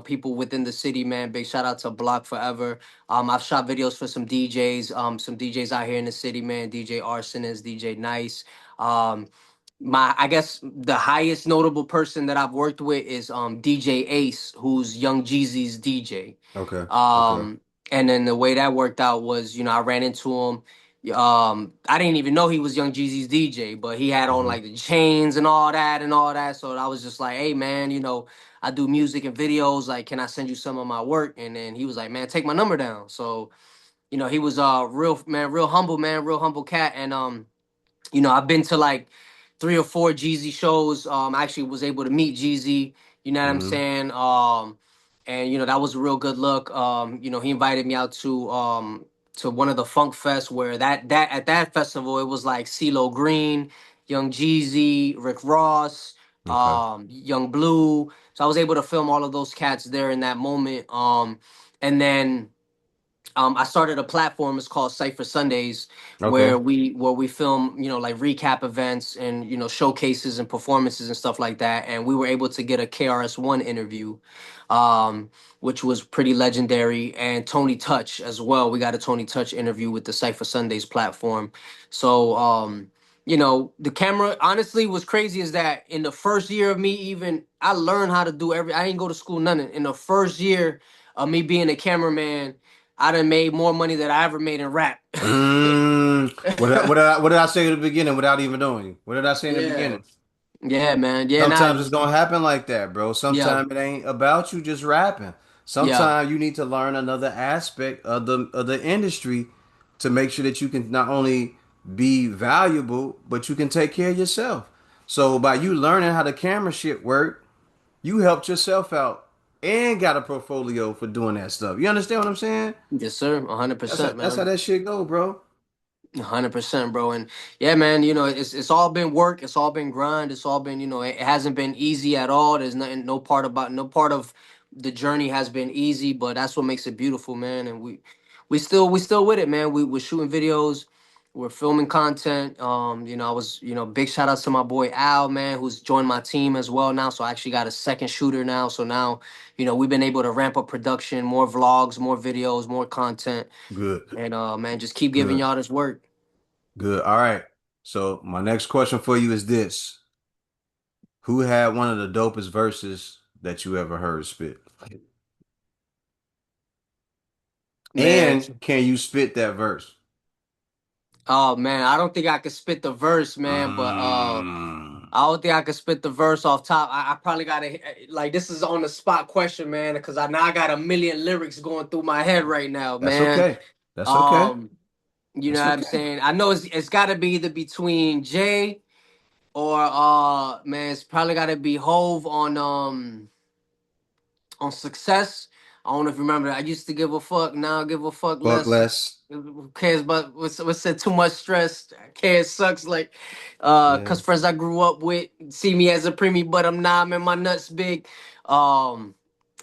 people within the city, man. Big shout out to Block Forever. I've shot videos for some DJs out here in the city, man. DJ Arsonist, DJ Nice. I guess the highest notable person that I've worked with is DJ Ace, who's Young Jeezy's DJ.
Okay. Okay.
Um, and then the way that worked out was, I ran into him. I didn't even know he was Young Jeezy's DJ, but he had on
Mm-hmm.
like the chains and all that and all that. So I was just like, hey man, I do music and videos. Like, can I send you some of my work? And then he was like, man, take my number down. So, he was real man, real humble man, real humble cat. And I've been to like 3 or 4 Jeezy shows. I actually was able to meet Jeezy. You know what I'm
Mm-hmm.
saying? And that was a real good look. He invited me out to one of the Funk Fest where that at that festival it was like CeeLo Green, Young Jeezy, Rick Ross,
Okay.
Young Blue. So I was able to film all of those cats there in that moment. And then I started a platform. It's called Cypher Sundays,
Okay.
where we film, like recap events and showcases and performances and stuff like that. And we were able to get a KRS-One interview, um, which was pretty legendary. And Tony Touch as well. We got a Tony Touch interview with the Cypher Sundays platform. So the camera honestly was crazy. Is that in the first year of me even I learned how to do every. I didn't go to school nothing. In the first year of me being a cameraman, I done made more money than I ever made in rap.
What did I say at the beginning without even knowing you? What did I say in the
Yeah.
beginning?
Yeah, man. Yeah, nah,
Sometimes it's gonna happen like that, bro.
yeah,
Sometimes it ain't about you just rapping.
yeah.
Sometimes you need to learn another aspect of the industry to make sure that you can not only be valuable, but you can take care of yourself. So by you learning how the camera shit work, you helped yourself out and got a portfolio for doing that stuff. You understand what I'm saying?
Yes, sir. hundred percent,
That's how
man.
that shit go, bro.
100%, bro. And yeah, man, it's all been work, it's all been grind, it's all been, it hasn't been easy at all. There's nothing, no part of the journey has been easy, but that's what makes it beautiful, man. And we still with it, man. We're shooting videos, we're filming content. I was, big shout out to my boy Al, man, who's joined my team as well now. So I actually got a second shooter now. So now, we've been able to ramp up production, more vlogs, more videos, more content.
Good,
And man, just keep giving
good,
y'all this work.
good. All right. So my next question for you is this. Who had one of the dopest verses that you ever heard spit?
Man,
And can you spit that verse?
oh man, I don't think I could spit the verse, man, but
Mm,
I don't think I could spit the verse off top. I probably gotta like this is on the spot question, man, because I now got a million lyrics going through my head right now,
that's
man.
okay. That's okay.
Um, you know
That's
what I'm
okay.
saying? I know it's gotta be either between Jay or man, it's probably gotta be Hove on Success. I don't know if you remember that. I used to give a fuck, now I give a fuck
Fuck
less.
less.
Who cares about what's said too much stress? Cares sucks like
Yeah.
cause friends I grew up with see me as a preemie, but I'm not, man, my nuts big. Um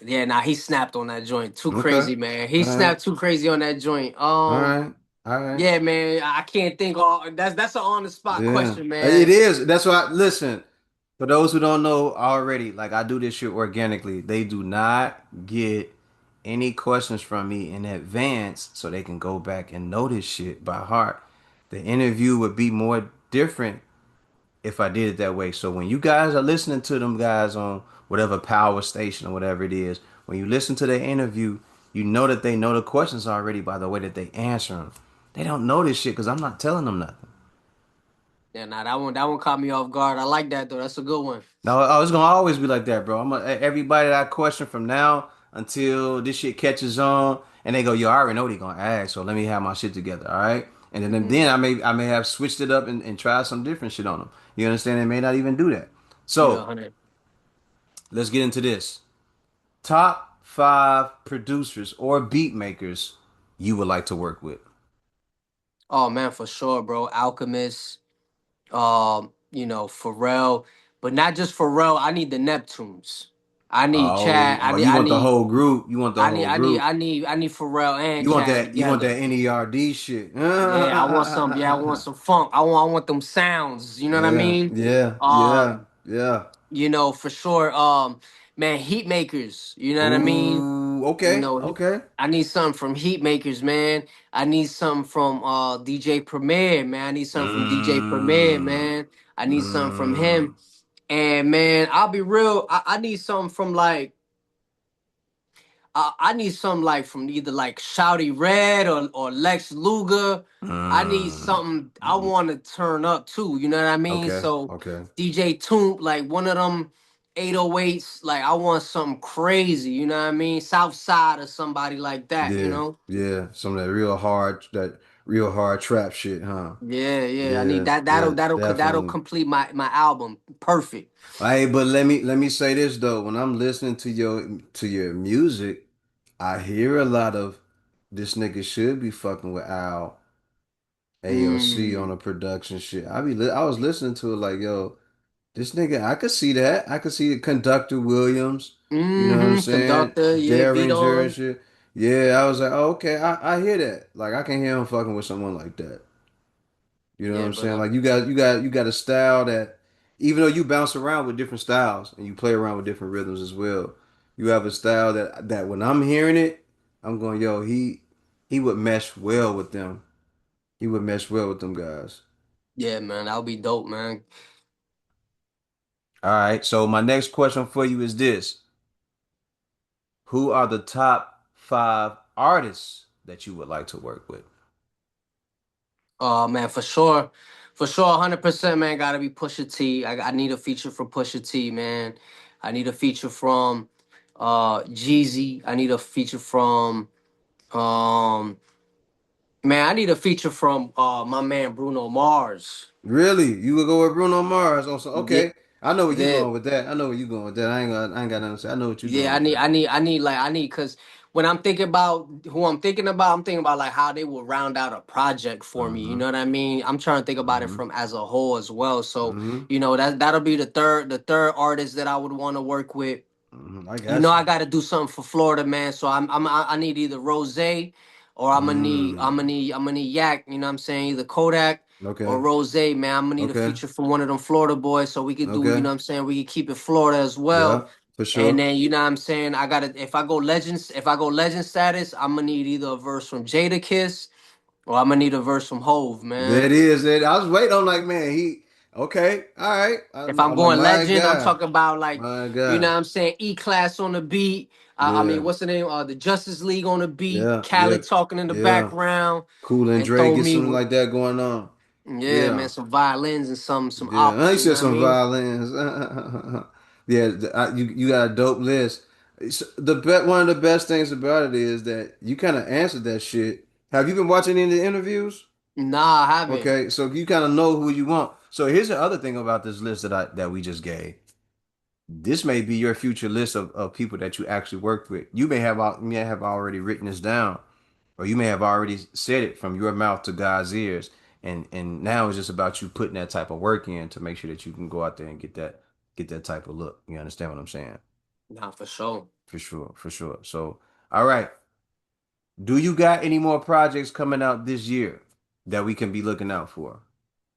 yeah, nah, he snapped on that joint. Too
Okay.
crazy, man. He
All right.
snapped too crazy on that joint.
All right. All right.
Yeah, man. I can't think all that's an on the spot
Yeah.
question,
It
man.
is. That's why, listen, for those who don't know already, like I do this shit organically. They do not get any questions from me in advance so they can go back and know this shit by heart. The interview would be more different if I did it that way. So when you guys are listening to them guys on whatever power station or whatever it is, when you listen to their interview, you know that they know the questions already by the way that they answer them. They don't know this shit because I'm not telling them nothing.
Yeah, nah, that one caught me off guard. I like that though. That's a good one.
No, it's gonna always be like that, bro. Everybody that I question from now until this shit catches on, and they go, "Yo, I already know what he gonna ask, so let me have my shit together, all right?" And
Hmm.
then I may have switched it up and tried some different shit on them. You understand? They may not even do that.
Yeah,
So
100.
let's get into this. Top five producers or beat makers you would like to work with.
Oh man, for sure, bro. Alchemist, Pharrell, but not just Pharrell. I need the Neptunes. I need Chad.
You want the whole group? You want the whole group?
I need Pharrell and Chad
You want
together.
that NERD shit?
Yeah, I want some. Yeah, I want some funk. I want them sounds. You know what I
Yeah,
mean?
yeah, yeah,
Um,
yeah.
for sure. Man, heat makers. You know what I mean?
Ooh,
You
okay,
know,
okay.
I need something from heat makers, man. I need something from DJ Premier, man. I need something from DJ Premier,
Mm,
man. I need something from
mm,
him. And man, I'll be real. I need something from like I need something like from either like Shouty Red or Lex Luger. I need
mm.
something I want to turn up too. You know what I mean?
Okay,
So
okay.
DJ Toomp, like one of them 808s, like I want something crazy. You know what I mean? South Side or somebody like that. You
Yeah,
know?
yeah. Some of that real hard trap shit, huh?
Yeah, yeah. I need
Yeah,
that.
yeah,
That'll
definitely.
complete my album. Perfect.
Hey, but let me say this though. When I'm listening to your music, I hear a lot of this nigga should be fucking with Al AOC on
Mm.
a production shit. I was listening to it like, yo, this nigga, I could see that. I could see the conductor Williams. You know what I'm
Mm-hmm.
saying?
Conductor. Yeah. Beat
Derringer and
on.
shit. Yeah, I was like, oh, okay, I hear that. Like I can hear him fucking with someone like that. You know what
Yeah,
I'm
but
saying? Like you got a style that even though you bounce around with different styles and you play around with different rhythms as well, you have a style that when I'm hearing it, I'm going, yo, he would mesh well with them. He would mesh well with them guys.
yeah, man, that'll be dope, man.
All right. So my next question for you is this. Who are the top five artists that you would like to work with?
Man, for sure, 100%, man. Gotta be Pusha T. I need a feature from Pusha T, man. I need a feature from Jeezy. I need a feature from um man. I need a feature from my man Bruno Mars.
Really? You would go with Bruno Mars on some
Yeah,
okay. I know where you
yeah.
going with that. I know where you going with that. I ain't got nothing to say. I know what you're doing
Yeah,
with that.
I need, cause when I'm thinking about who I'm thinking about like how they will round out a project for me. You
Mm-hmm.
know what I mean? I'm trying to think about it
Mm-hmm.
from as a whole as well. So,
Mm-hmm.
that'll be the third artist that I would want to work with.
Mm-hmm. I
You know,
got
I
you.
got to do something for Florida, man. So I need either Rose or
Mm.
I'm gonna need Yak. You know what I'm saying? Either Kodak or
Okay.
Rose, man. I'm gonna need a
Okay.
feature from one of them Florida boys so we could do. You
Okay.
know what I'm saying? We could keep it Florida as well.
Yeah, for
And
sure.
then you know what I'm saying? If I go legend status, I'm gonna need either a verse from Jada Kiss or I'm gonna need a verse from Hove,
There it
man.
is. I was waiting on like, man, he Okay, all right.
If I'm
My
going legend, I'm talking about like,
my
you know
guy.
what I'm saying, E-Class on the beat. I mean,
Yeah,
what's the name? The Justice League on the beat.
yeah, yeah,
Khaled talking in the
yeah.
background,
Cool and
and
Dre
throw
get
me
something
with,
like that going on.
yeah,
Yeah,
man, some violins and some
yeah. I
opera. You
said
know what I
some
mean?
violins. Yeah, you got a dope list. One of the best things about it is that you kind of answered that shit. Have you been watching any of the interviews?
Nah, I haven't.
Okay, so you kind of know who you want. So here's the other thing about this list that we just gave. This may be your future list of people that you actually worked with. You may have already written this down, or you may have already said it from your mouth to God's ears, and now it's just about you putting that type of work in to make sure that you can go out there and get that type of look. You understand what I'm saying?
Nah, for sure.
For sure, for sure. So, all right, do you got any more projects coming out this year that we can be looking out for?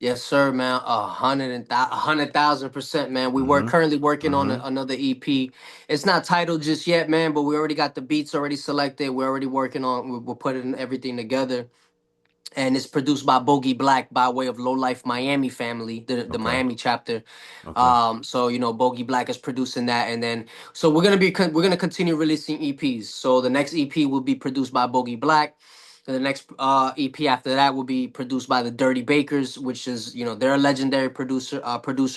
Yes, sir, man. 100,000%, man. We were
Mm-hmm.
currently working on
Mm-hmm.
another EP. It's not titled just yet, man, but we already got the beats already selected. We're already working on. We're putting everything together, and it's produced by Bogey Black by way of Low Life Miami family, the
Okay.
Miami chapter.
Okay.
So you know, Bogey Black is producing that, and then so we're gonna continue releasing EPs. So the next EP will be produced by Bogey Black. And the next EP after that will be produced by the Dirty Bakers, which is you know they're a legendary producer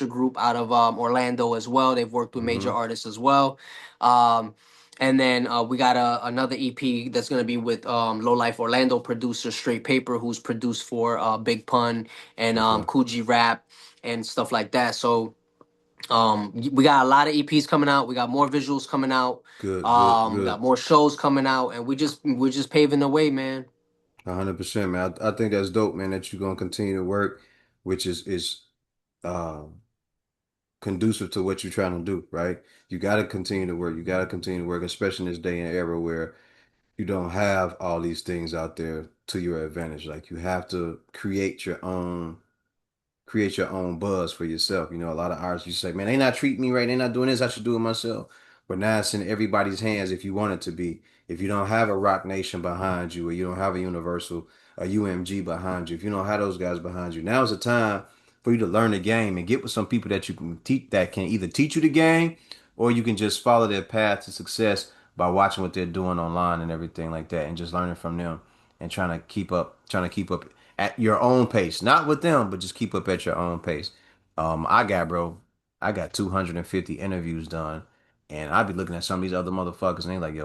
group out of Orlando as well. They've worked with major
Mm-hmm.
artists as well. Um, and then we got another EP that's gonna be with Low Life Orlando producer Straight Paper, who's produced for Big Pun and
Okay.
Coogee Rap and stuff like that. So we got a lot of EPs coming out. We got more visuals coming out.
Good. Good.
Got
Good.
more shows coming out, and we're just paving the way, man.
100%, man. I think that's dope, man, that you're gonna continue to work, which is um conducive to what you're trying to do, right? You gotta continue to work. You gotta continue to work, especially in this day and era where you don't have all these things out there to your advantage. Like you have to create your own buzz for yourself. You know, a lot of artists you say, man, they not treating me right. They not doing this. I should do it myself. But now it's in everybody's hands if you want it to be. If you don't have a Rock Nation behind you, or you don't have a Universal, a UMG behind you, if you don't have those guys behind you, now is the time for you to learn the game and get with some people that you can teach that can either teach you the game or you can just follow their path to success by watching what they're doing online and everything like that and just learning from them and trying to keep up at your own pace, not with them, but just keep up at your own pace. Bro, I got 250 interviews done, and I be looking at some of these other motherfuckers, and they like,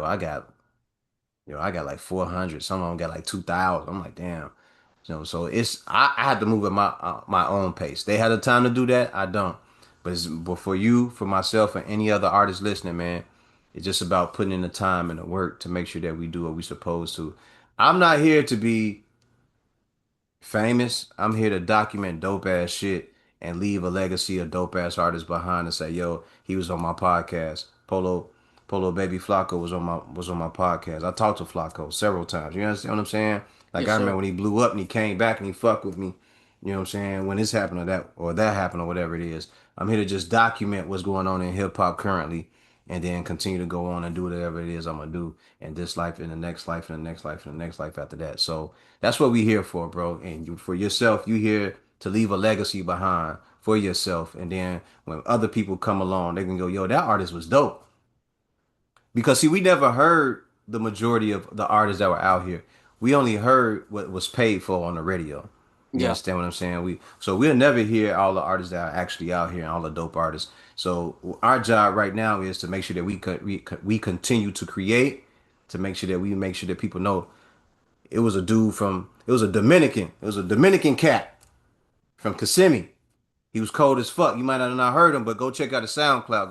I got like 400. Some of them got like 2,000. I'm like, damn. So I had to move at my own pace. They had the time to do that. I don't. But for you, for myself, and any other artist listening, man, it's just about putting in the time and the work to make sure that we do what we supposed to. I'm not here to be famous. I'm here to document dope ass shit and leave a legacy of dope ass artists behind and say, yo, he was on my podcast. Polo Baby Flako was on my podcast. I talked to Flako several times. You understand what I'm saying? Like
Yes,
I remember
sir.
when he blew up and he came back and he fucked with me. You know what I'm saying? When this happened or that happened or whatever it is. I'm here to just document what's going on in hip hop currently and then continue to go on and do whatever it is I'm gonna do in this life, in the next life, in the next life, in the next life after that. So that's what we here for, bro. And for yourself, you here to leave a legacy behind for yourself. And then when other people come along, they can go, yo, that artist was dope. Because see, we never heard the majority of the artists that were out here. We only heard what was paid for on the radio. You
Yeah.
understand what I'm saying? We'll never hear all the artists that are actually out here and all the dope artists. So our job right now is to make sure that we continue to create, to make sure that people know it was a Dominican. It was a Dominican cat from Kissimmee. He was cold as fuck. You might not have not heard him, but go check out his SoundCloud.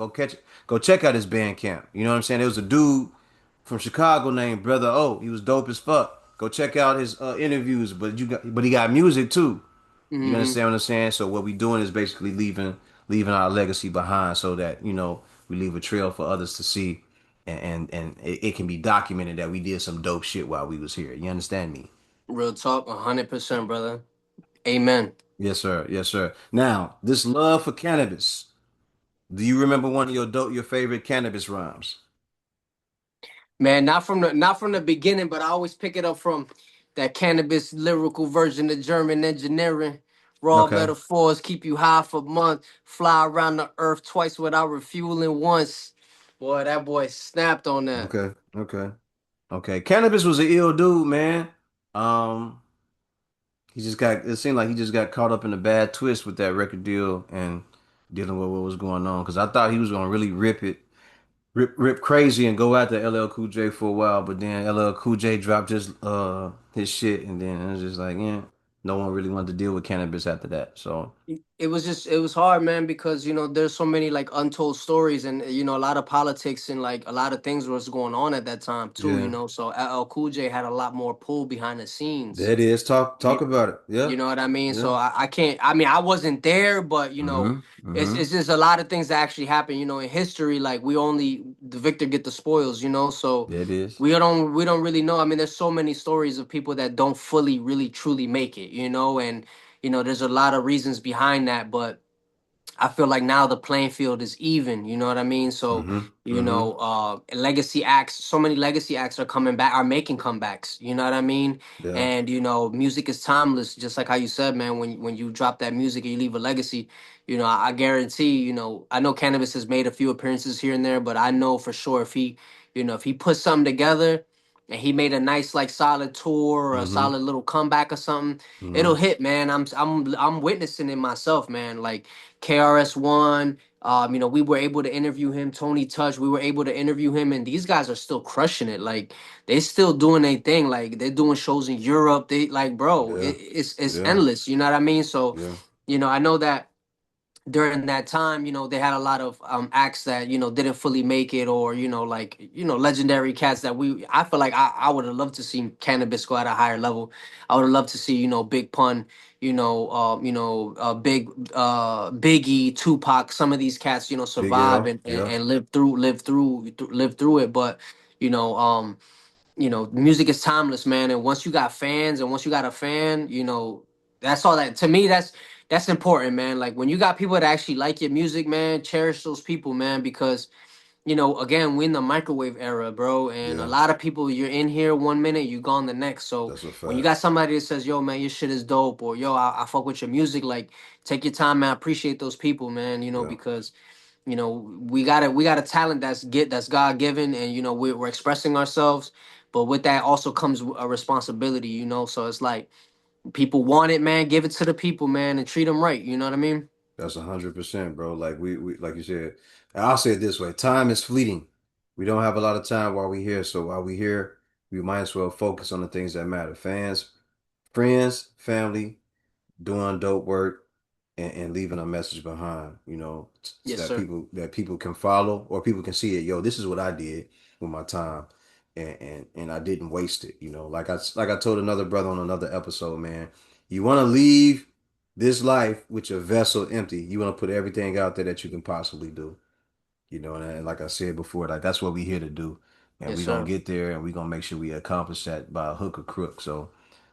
Go check out his Bandcamp. You know what I'm saying? There was a dude from Chicago named Brother O. He was dope as fuck. Go check out his interviews, but he got music too. You
Hmm.
understand what I'm saying? So what we doing is basically leaving our legacy behind, so that we leave a trail for others to see, and it can be documented that we did some dope shit while we was here. You understand me?
Real talk, 100%, brother. Amen.
Yes, sir. Yes, sir. Now, this love for cannabis. Do you remember one of your favorite cannabis rhymes?
Man, not from the beginning, but I always pick it up from that cannabis lyrical version of German engineering. Raw
Okay.
metaphors keep you high for months. Fly around the earth twice without refueling once. Boy, that boy snapped on that.
Okay. Okay. Okay. Cannabis was an ill dude, man. Um, he just got it seemed like he just got caught up in a bad twist with that record deal and dealing with what was going on. Because I thought he was gonna really rip crazy and go after LL Cool J for a while, but then LL Cool J dropped his shit, and then it was just like, yeah, no one really wanted to deal with cannabis after that. So
It was hard, man, because there's so many like untold stories, and a lot of politics and like a lot of things was going on at that time too.
yeah,
So LL Cool J had a lot more pull behind the scenes.
that is talk
You,
about it. Yeah,
you know what I mean?
yeah.
So I can't. I mean, I wasn't there, but
Mm-hmm. Mm-hmm.
it's just a lot of things that actually happen. In history, like we only the victor get the spoils. So
That is.
we don't really know. I mean, there's so many stories of people that don't fully, really, truly make it. And there's a lot of reasons behind that, but I feel like now the playing field is even, you know what I mean? So,
Mm-hmm. Mm-hmm.
legacy acts, so many legacy acts are coming back, are making comebacks, you know what I mean?
Yeah.
And music is timeless, just like how you said, man, when you drop that music and you leave a legacy, I guarantee, I know Cannabis has made a few appearances here and there, but I know for sure if he put something together and he made a nice like solid tour or a
Mm-hmm.
solid little comeback or something, it'll
Mm-hmm.
hit, man. I'm witnessing it myself, man. Like KRS-One. We were able to interview him. Tony Touch, we were able to interview him, and these guys are still crushing it. Like they still doing their thing. Like they're doing shows in Europe. They like, bro,
Yeah.
it's
Yeah.
endless. You know what I mean? So,
Yeah.
I know that during that time, they had a lot of acts that didn't fully make it, or like legendary cats that I feel like I would have loved to see Cannabis go at a higher level. I would have loved to see Big Pun, Biggie, Tupac, some of these cats
Big
survive
L.
and
Yeah.
live through it. But you know um music is timeless, man. And once you got fans, and once you got a fan, that's all that to me. That's important, man. Like when you got people that actually like your music, man, cherish those people, man, because again, we're in the microwave era, bro, and a
Yeah.
lot of people, you're in here 1 minute, you gone the next. So
That's a
when you
fact.
got somebody that says, "Yo, man, your shit is dope," or "Yo, I fuck with your music," like take your time, man. Appreciate those people, man.
Yeah.
Because we got a talent that's God given, and we're expressing ourselves, but with that also comes a responsibility. So it's like people want it, man. Give it to the people, man, and treat them right. You know what I mean?
That's 100%, bro. Like we like you said, and I'll say it this way: time is fleeting. We don't have a lot of time while we here. So while we here, we might as well focus on the things that matter. Fans, friends, family, doing dope work, and leaving a message behind, so
Yes,
that
sir.
people can follow or people can see it. Yo, this is what I did with my time, and I didn't waste it. Like I told another brother on another episode, man. You want to leave this life with your vessel empty. You want to put everything out there that you can possibly do. And like I said before, like that's what we here to do, and
Yes,
we gonna
sir.
get there, and we gonna make sure we accomplish that by hook or crook. So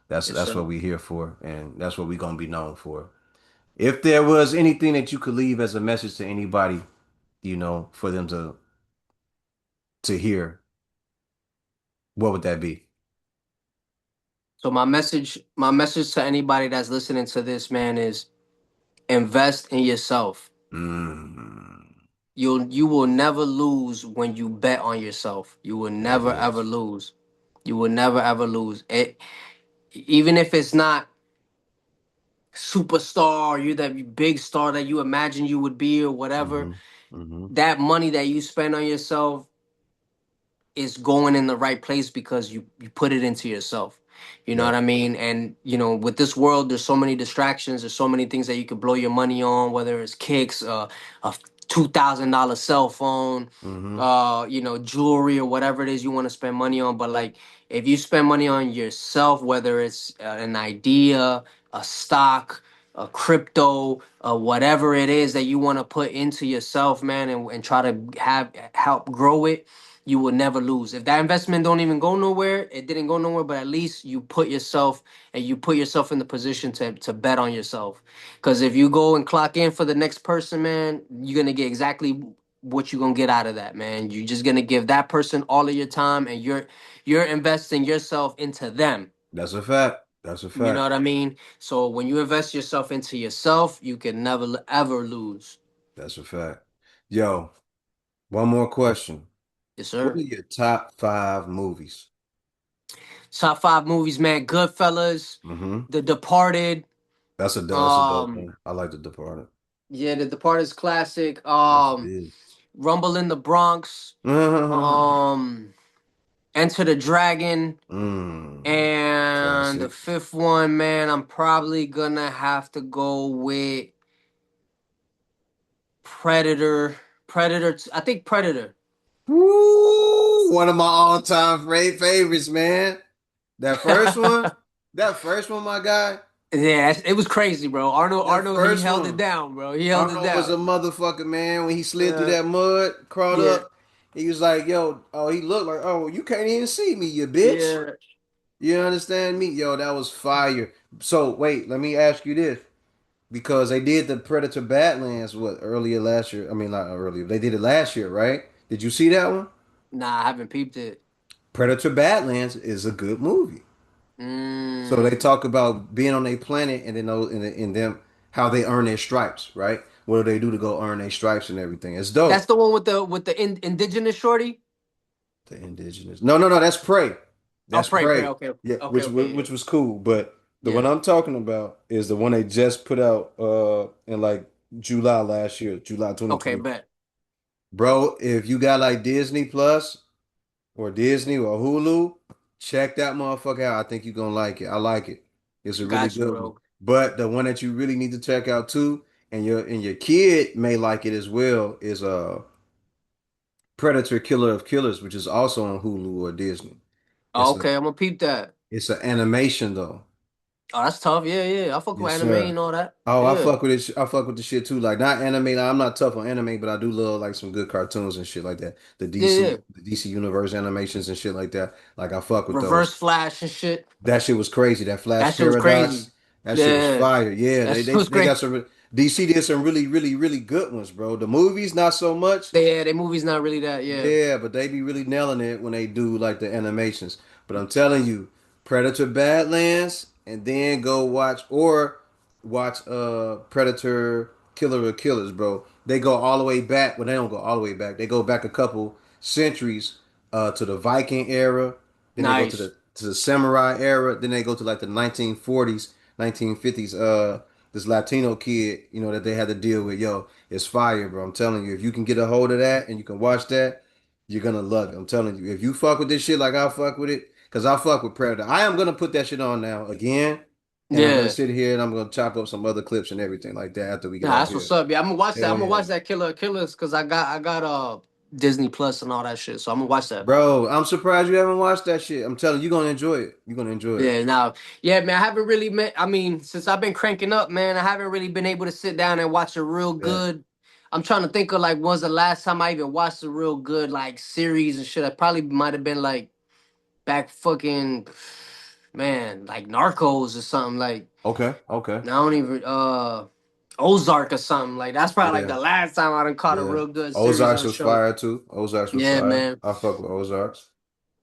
that's
Yes,
that's
sir.
what we here for, and that's what we gonna be known for. If there was anything that you could leave as a message to anybody, for them to hear, what would that be?
So my message to anybody that's listening to this, man, is invest in yourself.
Mm,
You will never lose when you bet on yourself. You will
that
never ever
is.
lose. You will never ever lose. Even if it's not superstar, you're that big star that you imagine you would be or whatever.
Mm-hmm. Mm-hmm.
That money that you spend on yourself is going in the right place because you put it into yourself. You know what
Yep.
I mean? And with this world, there's so many distractions. There's so many things that you could blow your money on, whether it's kicks, a $2,000 cell phone,
Mm-hmm.
jewelry or whatever it is you want to spend money on. But like, if you spend money on yourself, whether it's an idea, a stock, a crypto, whatever it is that you want to put into yourself, man, and try to have help grow it, you will never lose. If that investment don't even go nowhere, it didn't go nowhere, but at least you put yourself in the position to bet on yourself. Because if you go and clock in for the next person, man, you're gonna get exactly what you're gonna get out of that, man. You're just gonna give that person all of your time, and you're investing yourself into them.
That's a fact. That's a
You know
fact.
what I mean? So when you invest yourself into yourself, you can never ever lose.
That's a fact. Yo, one more question.
Yes,
What are
sir.
your top five movies?
Top five movies, man. Goodfellas,
Mm-hmm.
The Departed.
That's a dope
Um,
one. I like The Departed.
yeah, The Departed's classic.
Yes, it is.
Rumble in the Bronx. Um, Enter the Dragon.
Mm,
And the
classic.
fifth one, man, I'm probably gonna have to go with Predator. Predator. I think Predator.
Woo! One of my all-time favorites, man. That first one, that first one, my guy.
Yeah, it was crazy, bro. Arnold,
That
Arnold, he
first
held it
one.
down, bro. He held it
Arnold was a
down.
motherfucker, man. When he slid through
Uh,
that mud, crawled
yeah,
up, he was like, "Yo, oh," he looked like, "Oh, you can't even see me, you bitch."
yeah.
You understand me? Yo, that was fire. So wait, let me ask you this. Because they did the Predator Badlands what earlier last year. I mean not earlier. They did it last year, right? Did you see that one?
Nah, I haven't peeped it.
Predator Badlands is a good movie. So they
Mm.
talk about being on a planet and then in them how they earn their stripes, right? What do they do to go earn their stripes and everything? It's
That's
dope.
the one with the indigenous shorty.
The indigenous. No, no, no. That's Prey.
Oh,
That's
pray, pray.
Prey.
Okay,
Yeah,
okay, okay.
which was cool. But the
Yeah,
one I'm talking about is the one they just put out in like July last year, July
yeah. Okay,
2020.
bet.
Bro, if you got like Disney Plus or Disney or Hulu, check that motherfucker out. I think you're gonna like it. I like it. It's a really
Got you,
good one.
bro.
But the one that you really need to check out too, and your kid may like it as well, is Predator Killer of Killers, which is also on Hulu or Disney.
Oh,
It's a
okay, I'm gonna peep that.
it's an animation though.
Oh, that's tough. Yeah, yeah. I fuck with
Yes,
anime
sir.
and all that.
Oh, I
Yeah.
fuck with it. I fuck with the shit too. Like not anime. Like, I'm not tough on anime, but I do love like some good cartoons and shit like that.
Yeah, yeah.
The DC Universe animations and shit like that. Like I fuck with
Reverse
those.
Flash and shit.
That shit was crazy. That
That
Flash
shit was crazy.
Paradox. That shit was
Yeah,
fire. Yeah,
that
they
shit
they
was
they got
crazy.
some. DC did some really good ones, bro. The movies not so much.
Yeah, their movie's not really that. Yeah.
Yeah, but they be really nailing it when they do like the animations. But I'm telling you, Predator Badlands, and then go watch Predator Killer of Killers, bro. They go all the way back. Well, they don't go all the way back. They go back a couple centuries to the Viking era. Then they go
Nice.
to the samurai era. Then they go to like the 1940s, 1950s. This Latino kid, you know, that they had to deal with. Yo, it's fire, bro. I'm telling you, if you can get a hold of that and you can watch that, you're gonna love it. I'm telling you. If you fuck with this shit like I fuck with it, because I fuck with Predator. I am gonna put that shit on now again. And I'm gonna
Yeah.
sit here and I'm gonna chop up some other clips and everything like that after we get
Nah,
off
that's what's
here.
up. Yeah, I'm gonna watch that.
Hell
I'm gonna
yeah.
watch that Killers because I got Disney Plus and all that shit. So I'm gonna watch that.
Bro, I'm surprised you haven't watched that shit. I'm telling you, you're gonna enjoy it. You're gonna enjoy it.
Yeah, now, yeah, man, I haven't really met. I mean, since I've been cranking up, man, I haven't really been able to sit down and watch a real
Yeah.
good. I'm trying to think of like when's the last time I even watched a real good like series and shit. I probably might have been like back fucking man, like Narcos or something. Like
Okay. Okay.
I don't even Ozark or something. Like that's probably like
Yeah.
the last time I done caught a
Yeah.
real good series
Ozarks
or
was
show.
fire too. Ozarks was
Yeah,
fire.
man.
I fuck with Ozarks.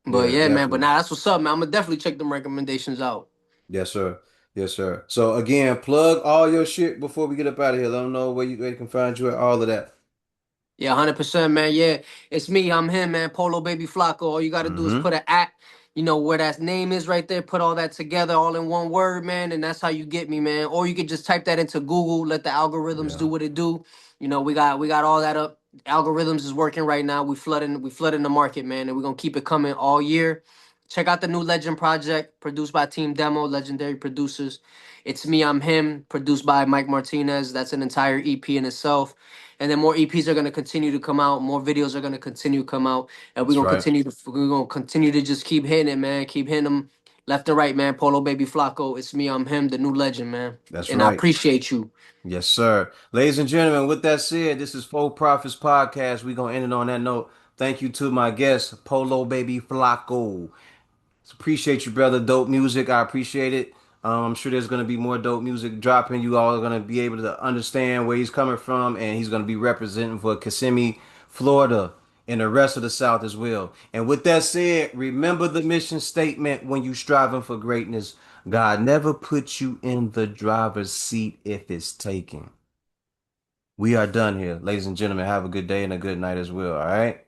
But
Yeah,
yeah, man. But
definitely.
now that's what's up, man. I'm gonna definitely check them recommendations out.
Yes, sir. Yes, sir. So again, plug all your shit before we get up out of here. Let them know where they can find you at all of that.
Yeah, 100%, man. Yeah, it's me. I'm him, man. Polo Baby Flako. All you got to do is
Mm-hmm.
put an at, where that name is right there. Put all that together, all in one word, man, and that's how you get me, man. Or you could just type that into Google. Let the algorithms do
Yeah,
what it do. We got all that up. Algorithms is working right now. We flooding the market, man, and we're gonna keep it coming all year. Check out the new Legend project, produced by Team Demo, legendary producers. It's me. I'm him. Produced by Mike Martinez. That's an entire EP in itself. And then more EPs are gonna continue to come out, more videos are gonna continue to come out, and
that's right.
we're gonna continue to just keep hitting it, man. Keep hitting them left and right, man. Polo Baby Flacco, it's me, I'm him, the new legend, man.
That's
And I
right.
appreciate you.
Yes, sir. Ladies and gentlemen, with that said, this is Faux Profits Podcast. We're gonna end it on that note. Thank you to my guest, Polo Baby Flako. Appreciate you, brother. Dope music. I appreciate it. I'm sure there's going to be more dope music dropping. You all are going to be able to understand where he's coming from, and he's going to be representing for Kissimmee, Florida. and the rest of the South as well. And with that said, remember the mission statement when you striving for greatness. God never puts you in the driver's seat if it's taken. We are done here. Ladies and gentlemen, have a good day and a good night as well. All right.